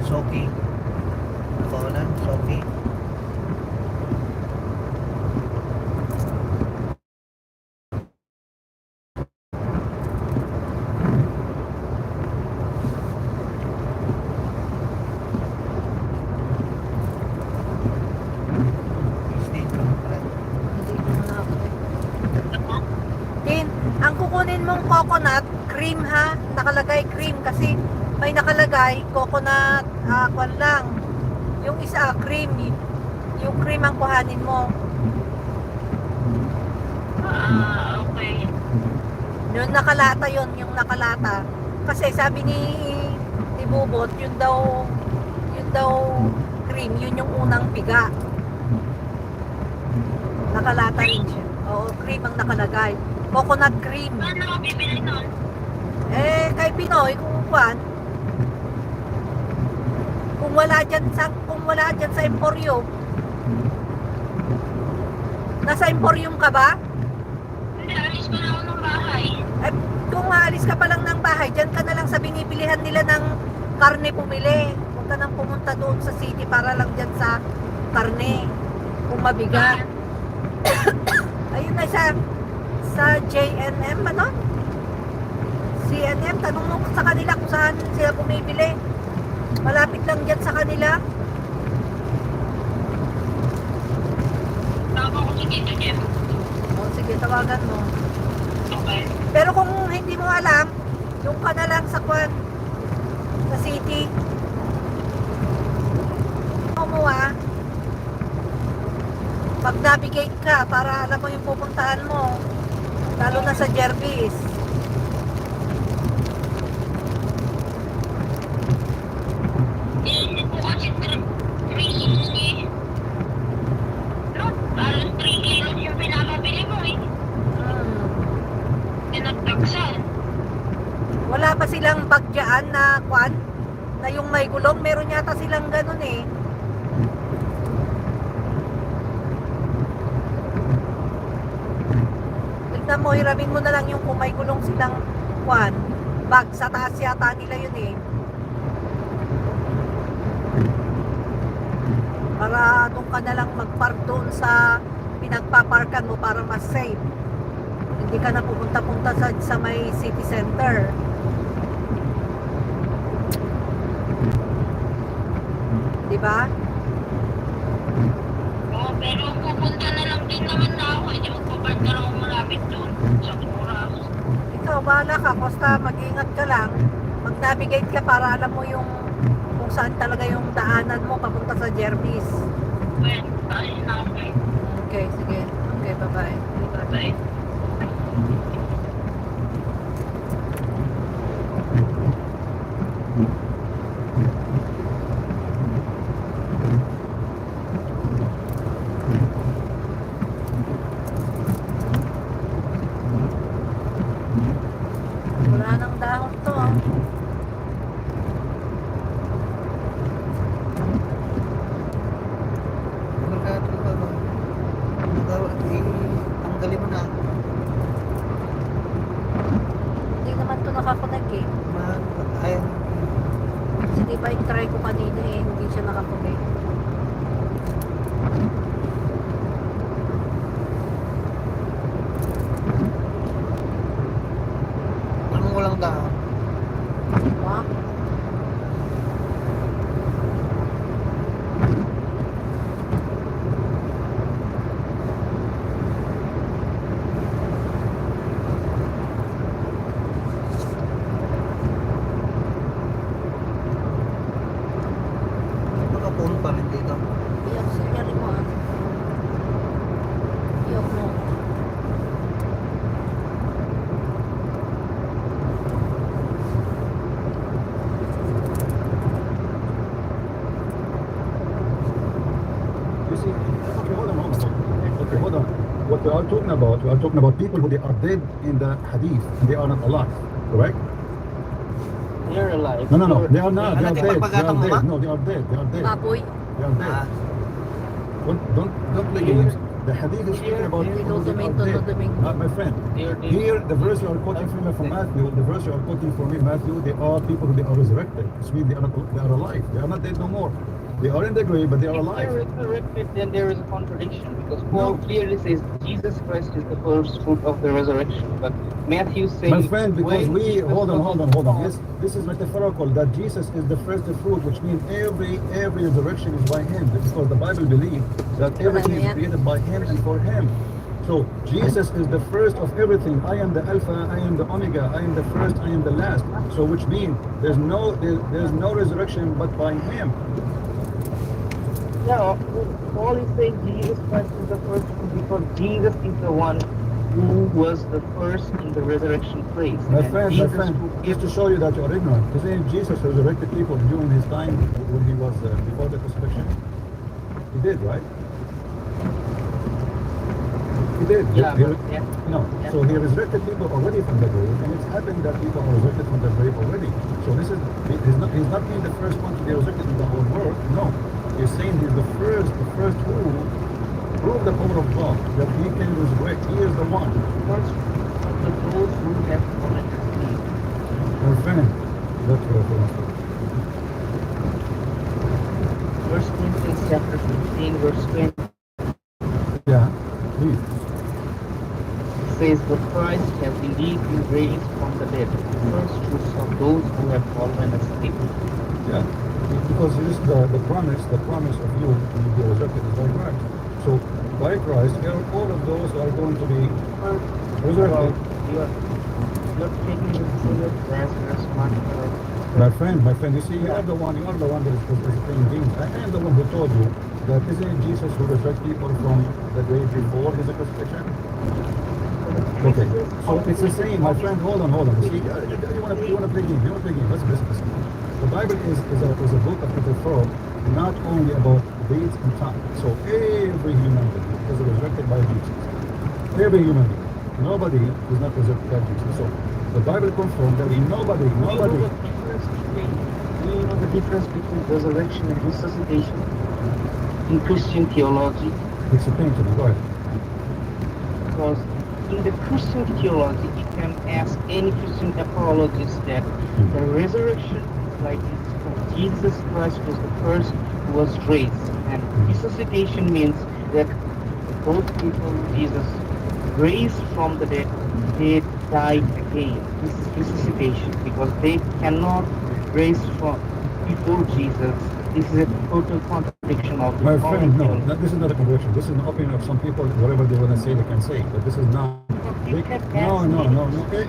Soaking. kukunin mong coconut, cream ha, nakalagay cream kasi may nakalagay coconut, kwan lang. Yung isa, cream. Yung cream ang kuhanin mo. Okay. Yung nakalata yun, yung nakalata. Kasi sabi ni Bubot, yun daw cream, yun yung unang piga. Nakalata rin siya. Oo, cream ang nakalagay. Coconut cream. Paano ako bibili nun? Kay Pinoy, kung wala dyan sa Emporium. Nasa Emporium ka ba? Hindi, alis ko na ako ng bahay. Kung aalis ka pa lang ng bahay, dyan ka na lang sa binibilihan nila ng karne pumili. Huwag ka nang pumunta doon sa city para lang dyan sa karne. Kung mabigat. Ayun na sa JNM, ano? CNM, tanong mo sa kanila kung saan sila bumibili. Malapit lang dyan sa kanila. Tawag ako si Tito Jeff. Sige, tawagan mo. Okay. Pero kung hindi mo alam, yung ka na lang sa city. Mag-navigate ka para alam mo yung pupuntahan mo. Lalo na sa Jervis. Hindi po kasi 3 no? Parang 3 kilos yung pinapabili mo eh. Tinagtagsan. Wala pa silang bagyaan na na yung may gulong. Meron yata silang ganun eh. Tignan mo, hiramin mo na lang yung kung may gulong silang bag. Sa taas yata nila yun eh. Para doon ka na lang magpark doon sa pinagpaparkan mo para mas safe. Hindi ka na pupunta-punta sa may city center. Diba? Oo, pero pupunta na lang din naman na ako. Hindi magpapark na lang ako malapit doon. Sa oras. Ikaw, bahala ka. Basta mag-ingat ka lang. Mag-navigate ka para alam mo yung kung saan talaga yung daanan mo papunta sa Jervis. Well, tayo na ako eh. Okay, sige. Okay, bye-bye. Bye-bye. Wala nang dahon to. Tanggalin mo na. Hindi naman to nakakonect eh. Ayun. Hindi pa i-try ko kanina eh. Hindi siya nakakonect. Anong walang dahon? Diba? Nakapuno pa rin dito. Iyak, sinyari mo ah. Iyak mo. You see, okay, hold on. Okay, hold on. What we are talking about people who they are dead in the hadith and they are not alive, correct? They're alive. No. They are not. They are Ano, dead. They pagpagatang are mo ba? dead. No, they are dead. They are dead. Baboy. They are dead. Ah, Don't play games. The hadith is speaking about people who they are dead. My friend, here the verse you are quoting from Matthew, the verse you are quoting from me, Matthew, they are people who they are resurrected. Which means they are alive. They are not dead no more. They are in the grave, but they are If alive. they're resurrected, then there is a contradiction because Paul clearly says Jesus Christ is the first fruit of the resurrection. But Matthew says, My friend, because when we Jesus hold on. was This is metaphorical that Jesus is the first fruit, which means every resurrection is by Him. Because the Bible believes that everything is created by Him and for Him. So Jesus is the first of everything. I am the Alpha, I am the Omega, I am the first, I am the last. So which means there's no resurrection but by Him. Yeah, Paul is saying Jesus Christ is the first one because Jesus is the one who was the first in the resurrection place. My And friend, Jesus just to show you that you're ignorant, to say Jesus resurrected people during His time when He was before the crucifixion. He did, right? He did. Yeah, He, but yeah. no. Yeah. So He resurrected people already from the grave, and it's happened that people are resurrected from the grave already. So he's not being the first one to be resurrected in the whole world. No. He's saying He's the first who proved the power of God, that He can resurrect. He is the one. First of those who have fallen asleep. My friend, that's what I want. First Corinthians chapter 15, verse 20 Yeah, please. says, "But Christ has indeed been raised from the dead, the first fruits of those who have fallen asleep." Yeah, because it is the promise of you will be resurrected is by Christ. So by Christ, all of those are going to be resurrected. You're taking the same as Lazarus, Martha. My friend, you see, you are the one that is playing games. I am the one who told you that isn't it Jesus who resurrected people from the grave before His crucifixion? Okay, so it's the same, my friend. Hold on. You see, you want to play game. Listen. The Bible is a book of metaphor, not only about dates and time. So every human being is resurrected by Jesus. Every human being. Nobody is not resurrected by Jesus. So the Bible confirms that nobody. Do you know the difference between resurrection and resuscitation in Christian theology? Explain to me. Go ahead. Because in the Christian theology, you can ask any Christian apologist that the resurrection is like this. Jesus Christ was the first who was raised, and resuscitation means that those people Jesus raised from the dead, they died again. This is resuscitation because they cannot raise from before Jesus. This is a total contradiction of the My common friend, no, theology. this is not a contradiction. This is an opinion of some people. Whatever they want to say, they can say. But this is not. You can No. ask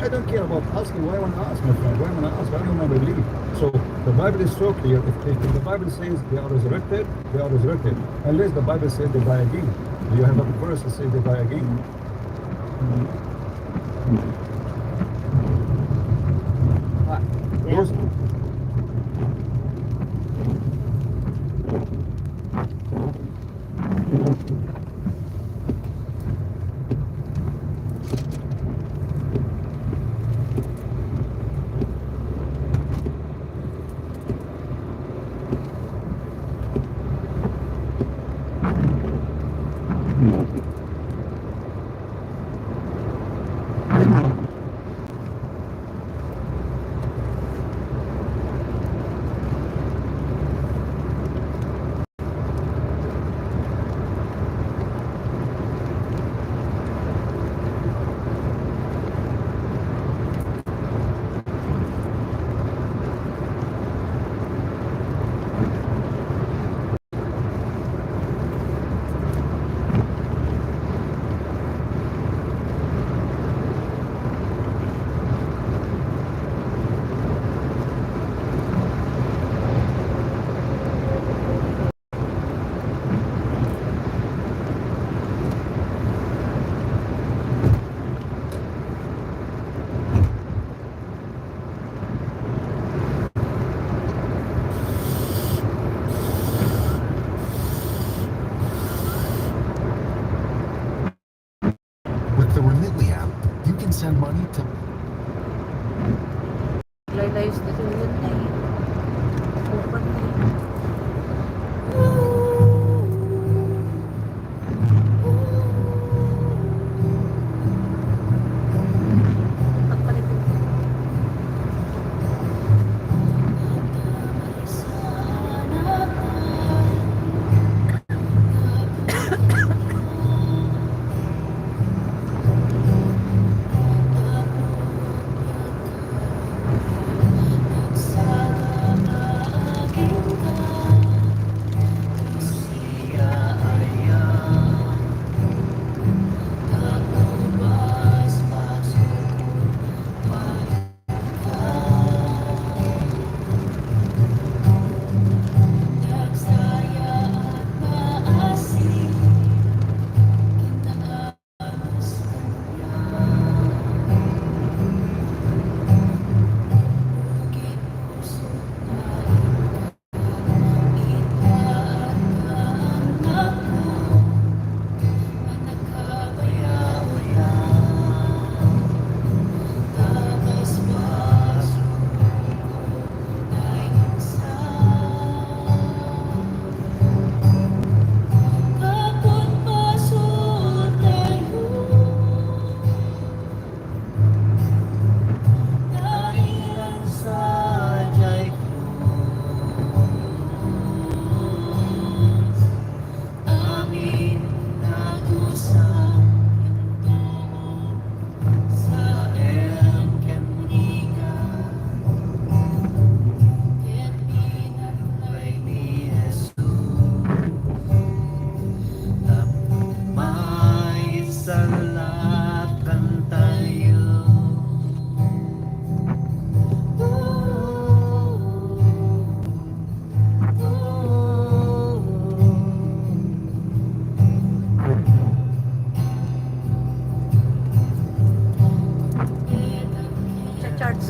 I don't care about asking. Why I want to ask, my friend? Why I want to ask? I don't want to believe. So the Bible is so clear. If the Bible says they are resurrected, they are resurrected. Unless the Bible says they die again. Do you have a verse that says they die again? Yeah. Those, With the Remitly app, you can send money to Laylayos na yun na eh. Open na eh. Pagpalit ko.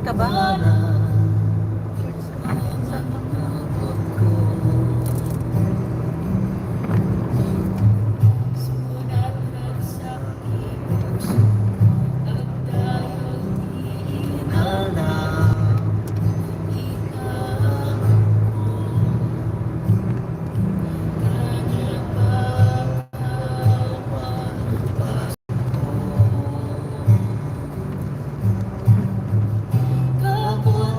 ka ba? Kapwa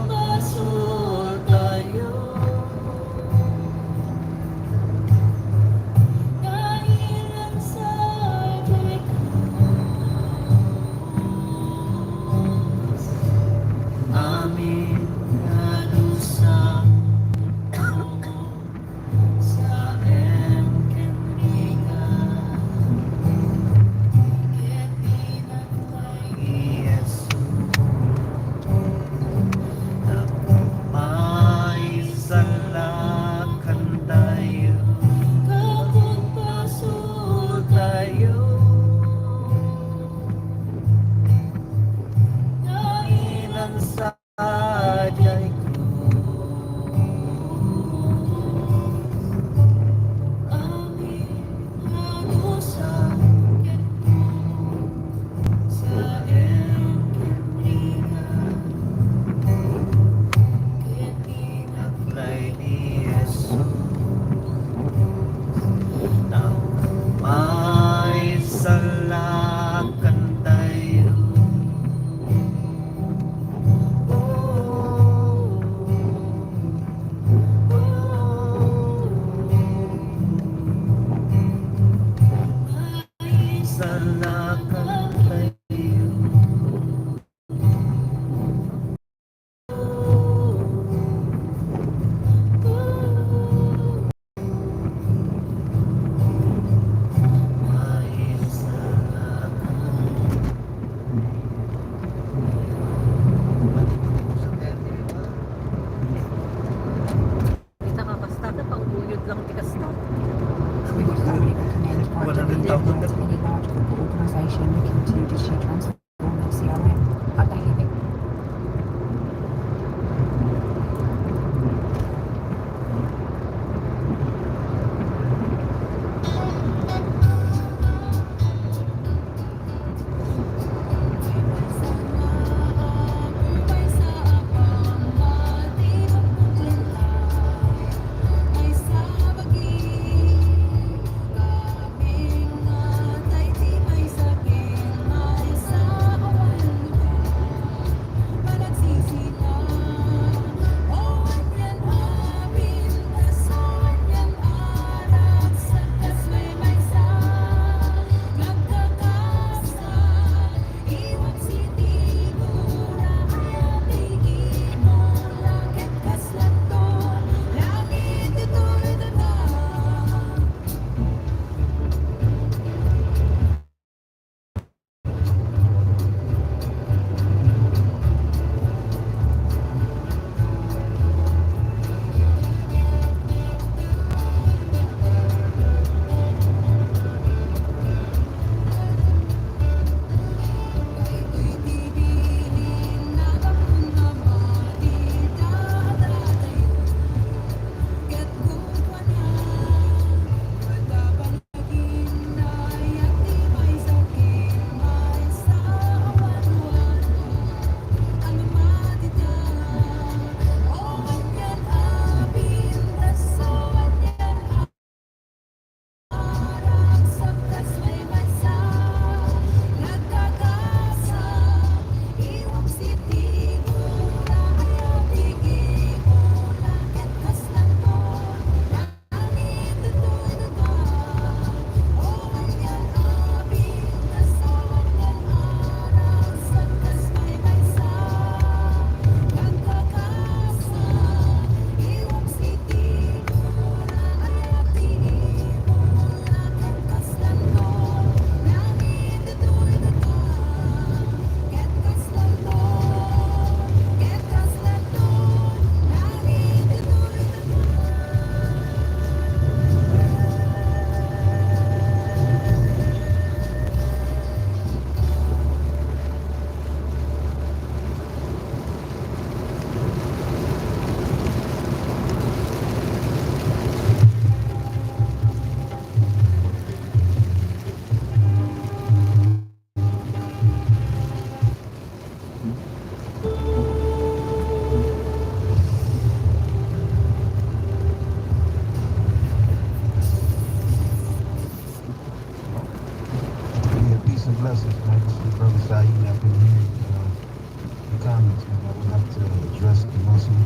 to address the muscle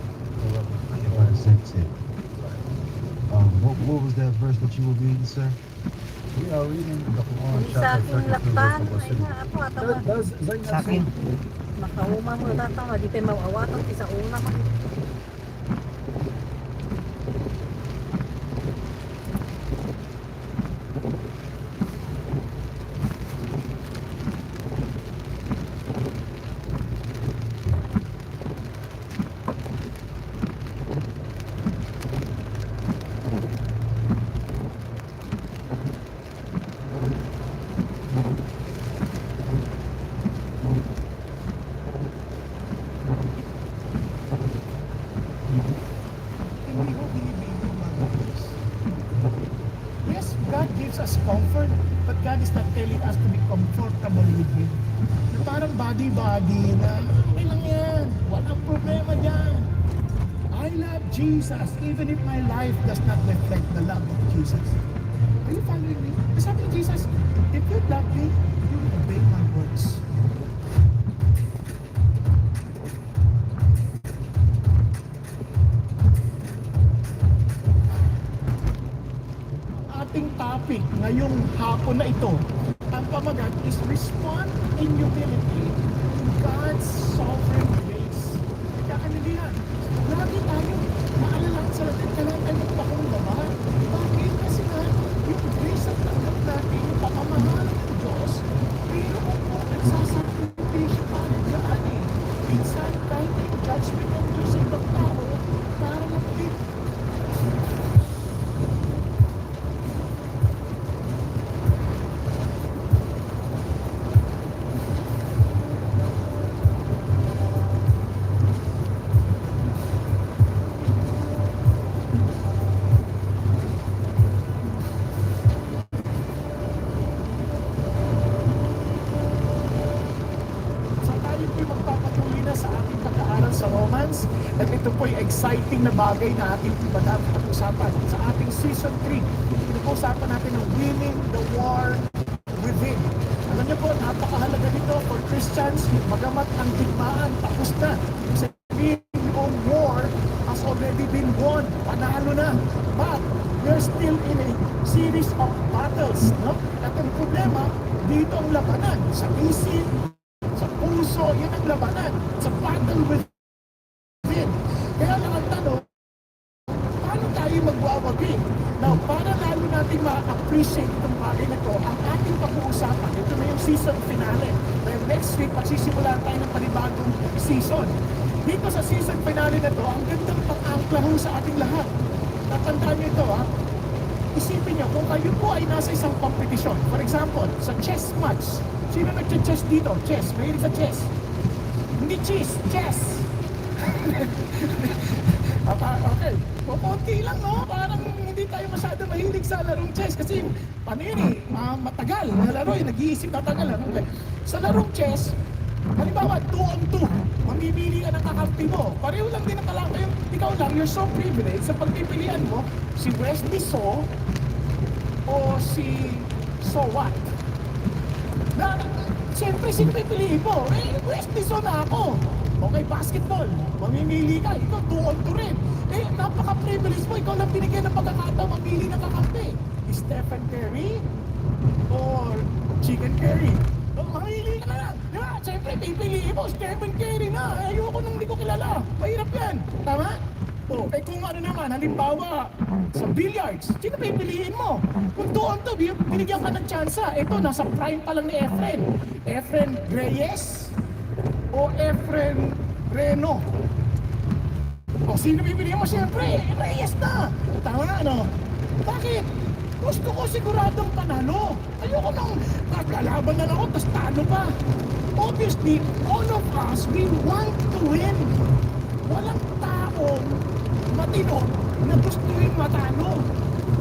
by the same tip. What was that verse that you were reading, sir? We are reading the Quran, Hindi sa chapter aking 32, verse laktan, number ay 7. nga, ako atawa. Does Zainab Sa akin. Makauma mo tatawa, di tayo mawawatan, isa una man. Hindi ko binibigo mga guys. Yes, God gives us comfort, but God is not telling us to be comfortable with Him. Na parang body-body na, okay lang yan, walang problema dyan. I love Jesus, even if my life does not reflect the love of Jesus. Are you following me? Sabi ni Jesus, if you love me, you will obey my words. Ating topic ngayong hapon na ito, ang pamagat is respond in humility to God's sovereign grace. Kaya kanilihan, lagi tayo maalalang sa natin, kailangan tayo magpakumbaba. Bakit? Kasi nga, yung grace at tanggap natin, yung pamamahala ng Diyos, pero po nagsasakripisyo tayo dyan eh. Minsan, kahit yung judgment ng Diyos sa ibang tao, para mapit. So tayo po'y magpapatuloy na sa ating pag-aaral sa Romans at ito po'y exciting na bagay na ating pag-usapan sa ating season 3. Pinag-uusapan natin ang winning the war within. Alam niyo po, napakahalaga nito for Christians, magamat ang digmaan tapos na. Yung sabihin yung war has already been won, panalo na. But we're still in a series of battles, no? At ang problema, dito ang labanan sa isip, sa puso, yan ang labanan. Sa battle within. Kaya lang ang tanong, paano tayo magwawagi? Now, para lalo natin ma-appreciate itong bagay na ito, ang ating pag-uusapan, ito na yung season finale. Dahil next week, pagsisimulan tayo ng panibagong season. Dito sa season finale na ito, ang gandang pag-angkla ho sa ating lahat. Tatandaan niyo ito, ha? Isipin niyo, kung kayo po ay nasa isang competition, for example, sa chess match, sino nag-chess dito? Chess, mahilig sa chess. Hindi chess. Okay, konti lang, no? Parang hindi tayo masyado mahilig sa larong chess kasi paano yun eh, matagal na laro eh, nag-iisip matagal. Okay. Sa larong chess, halimbawa 2 on 2, mamimili ka ng kakampi mo. Pareho lang din ang kalaki yung ikaw lang, you're so privileged sa pagpipilian mo, si Wesley So o si So What? Na, siyempre sino pipiliin mo? Wesley So na ako. Okay, basketball, mamimili ka, ikaw 2 on 2 rin. Napaka-privilege mo, ikaw lang binigyan ng pagkakataon mamili ng kakampi. Stephen Curry or Chicken Curry. Mamili ka na lang. Di ba? Siyempre, pipiliin mo, Stephen Curry na. Ayoko nang hindi ko kilala. Mahirap yan. Tama? Kung ano naman, halimbawa, sa billiards, sino pipiliin mo? Kung doon to, binigyan ka ng tsansa. Ito, nasa prime pa lang ni Efren. Efren Reyes o Efren Reno. O sino pipiliin mo? Siyempre, Reyes na. Tama na, ano? Bakit? Gusto ko siguradong panalo. Ayoko nang naglalaban na ako, tapos talo pa. Obviously, all of us, we want to win. Walang taong matino na gusto rin matalo.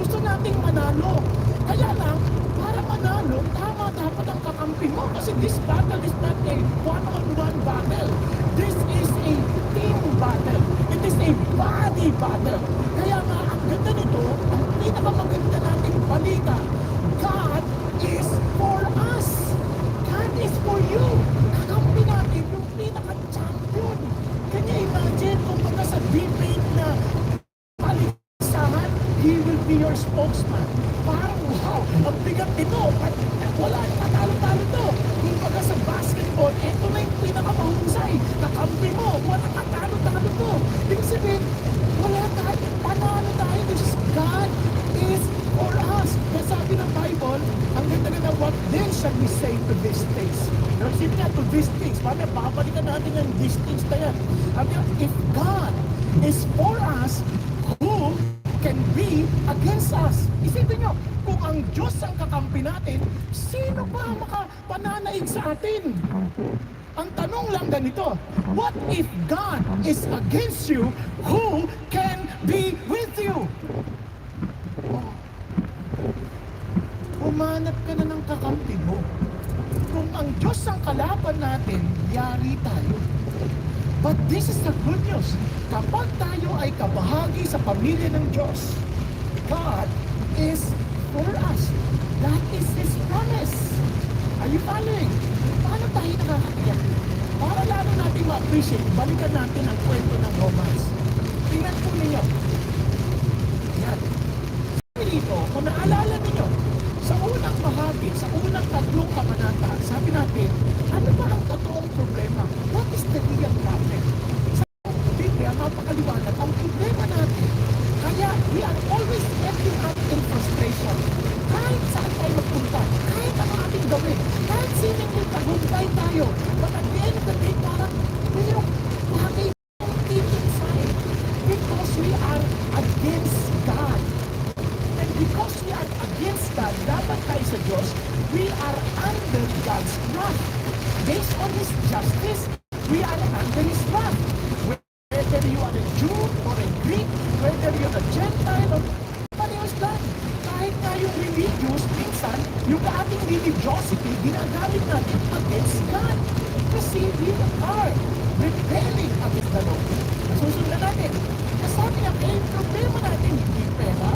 Gusto nating manalo. Kaya lang, para manalo, tama dapat ang kakampi mo. Kasi this battle is not a one-on-one battle. This is a team battle. It is a body battle. Kaya nga, ang ganda nito, ang pinakamaganda nating balita, God is for us. God is for you. Kakampi natin yung pinaka-champion. Can you your spokesman. Parang wow, ang bigat nito. At wala yung katalo-talo to. Kumbaga sa basketball, eto na yung pinakamahusay. Kakampi mo, wala katalo-talo to. Ibig sabihin, wala tayo, panalo tayo. Because God is for us. Kaya sabi ng Bible, ang ganda-ganda, what then shall we say to these things? Sabi nga, to these things. Paano, babalikan natin yung these things na yan. Sabi nga, if God is for us, who can be against us? Isipin nyo, kung ang Diyos ang kakampi natin, sino ba makapananaig sa atin? Ang tanong lang ganito, what if God is against you, who can be with you? Humanap ka na ng kakampi mo. Kung ang Diyos ang kalaban natin, yari tayo. But this is the good news. Kapag tayo ay kabahagi sa pamilya ng Diyos, God is for us. That is His promise. Are you following? Paano tayo nakakatiyak? Para lalo natin ma-appreciate, balikan natin ang kwento ng Romans. Tingnan po ninyo. Yan. Sabi dito, kung naalala ninyo, sa unang bahagi, sa unang tatlong kabanata, sabi natin, ano ba ang totoong problema? What is the real problem? Sa Biblia, mapakaliwanag, ang problema natin, kaya we are always ending up in frustration. Kahit saan tayo magpunta, kahit ang ating gawin, kahit sining may tagumpay tayo, but at the end of the day, parang, mayroong bagay deep inside because we are against God. And because we are against God, dapat tayo sa Diyos, we are under God's wrath. Based on His justice, we are under His wrath. Whether you are a Jew or a Greek, whether you're a Gentile or parehas lang. Kahit nga yung religious, minsan, yung ating religiosity, ginagamit natin against God. Kasi we are rebelling against the Lord. Nasusunod natin. Kasabi niya, yung problema natin, hindi pera.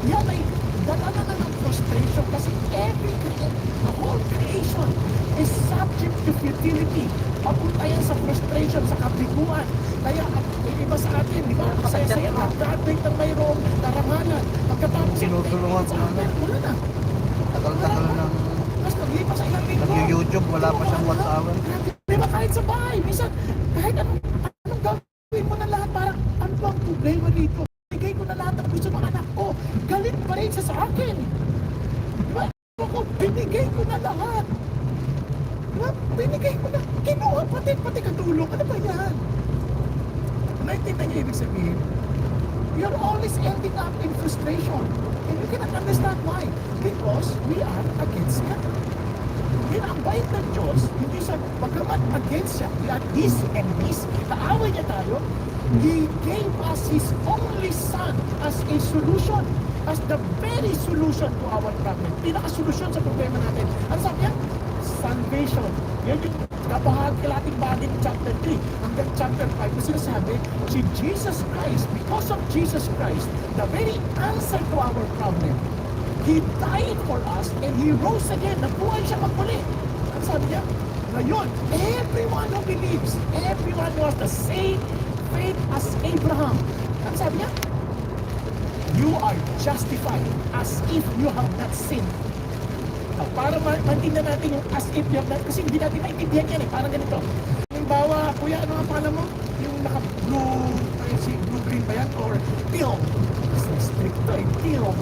Yan ay dala na ng frustration kasi the whole creation is subject to futility. Papunta yan sa frustration, sa kabiguan. Kaya, iba sa atin, di ba? Masaya-saya, nag-graduate ng mayroong karangalan. Pagkatapos, Tinutulungan ko na. wala na. Tagal-tagal ng Tapos naglipas sa ilang linggo. nag-YouTube, wala pa siyang WhatsApp. Di ba kahit sa bahay, minsan, kahit anong gawin mo na lahat, parang, ano ba ang problema dito? Bigay ko na lahat ng gusto ng anak ko. Galit pa rin siya sa akin. Di ba? Ako, binigay ko na lahat. Di ba? Binigay ko na. Kinuha pati katulong. Ano ba yan? Naintindihan niyo ibig sabihin? You're always ending up in frustration. And you cannot understand why. Because we are against God. Yun ang bait ng Diyos, hindi siya, pagkamat against siya, we are His enemies, kaaway niya tayo, He gave us His only Son as a solution, as the very solution to our problem. Pinaka-solusyon sa problema natin. Ano sabi niya? Salvation. Yan yung kapahagi-lating bagay ng chapter 3 hanggang chapter 5 na sinasabi, si Jesus Christ, because of Jesus Christ, the very answer to our problem, He died for us and He rose again. Nabuhay siya magmuli. Ano sabi niya? Ngayon, everyone who believes, everyone who has the same faith as Abraham, ano sabi niya? You are justified as if you have not sinned. Para maintindihan natin yung as if you have not, kasi hindi natin maintindihan yan eh. Parang ganito. Halimbawa, kuya, ano nga pala mo? Yung naka-blue, blue-green ba yan? Or teal. Strict to eh, teal.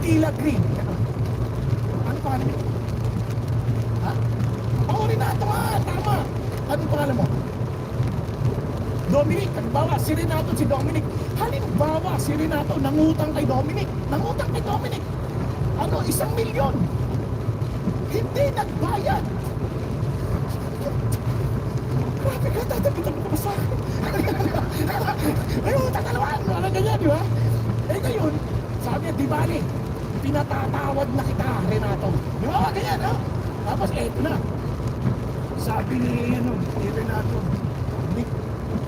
Tila green. Ano pangalan mo? Ha? Oo, Renato nga, tama. Ano pangalan mo? Dominic, halimbawa, si Renato, si Dominic. Halimbawa, si Renato nangutang kay Dominic. Nangutang kay Dominic. Ano, 1,000,000. Hindi nagbayad. Grabe ka, tatapitan mo pa sa akin. Ay, utang dalawaan. Ano ganyan, di ba? Eh ngayon, sabi niya, di bali, pinatatawad na kita, Renato. Di ba, ganyan, ha? Tapos, eto na. Sabi ni Renato, Nick,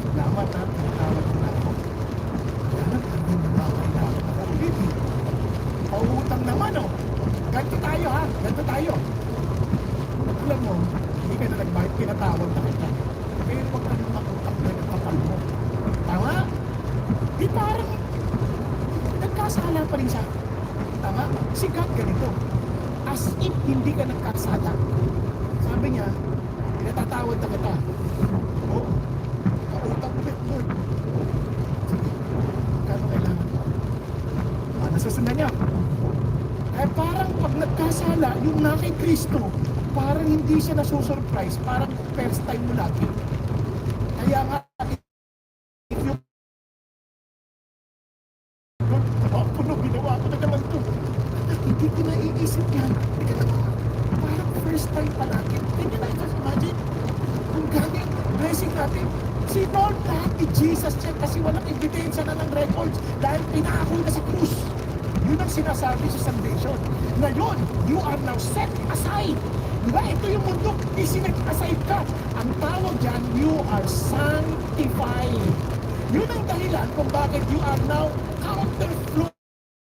salamat na, pinatawad ko na ako. Salamat, hindi mo na kailangan makakabili. Pautang naman, oh. Ganto tayo, ha? Ganto tayo. Alam mo, hindi ka na nagbayad, pinatawad na kita. Pero wag ka nang makutang na ng kapal mo. Tama? Di parang nagkasala pa rin siya. Tama? Si God ganito. As if hindi ka nagkasala. Sabi niya, natatawad na kita. Oh, kautang ulit, Lord. Sige, kano kailangan mo? Nasusundan niya. Eh parang pag nagkasala, yung na kay Kristo, parang hindi siya nasusurprise, parang first time mo lagi. Kaya nga, if you puno, ginawa ko na naman to. Hindi ko naiisip yan. Hindi ka naman, parang first time pa natin. Hindi na just imagine kung galing blessing natin. Sinol lahat ni Jesus yan kasi walang ebidensya na ng records dahil pinako na si Cruz. Yun ang sinasabi sa salvation. Ngayon, you are now set aside. Diba? Ito yung mundo, isinag-aside ka. Ang tawag dyan, you are sanctified. Yun ang dahilan kung bakit you are now counterflow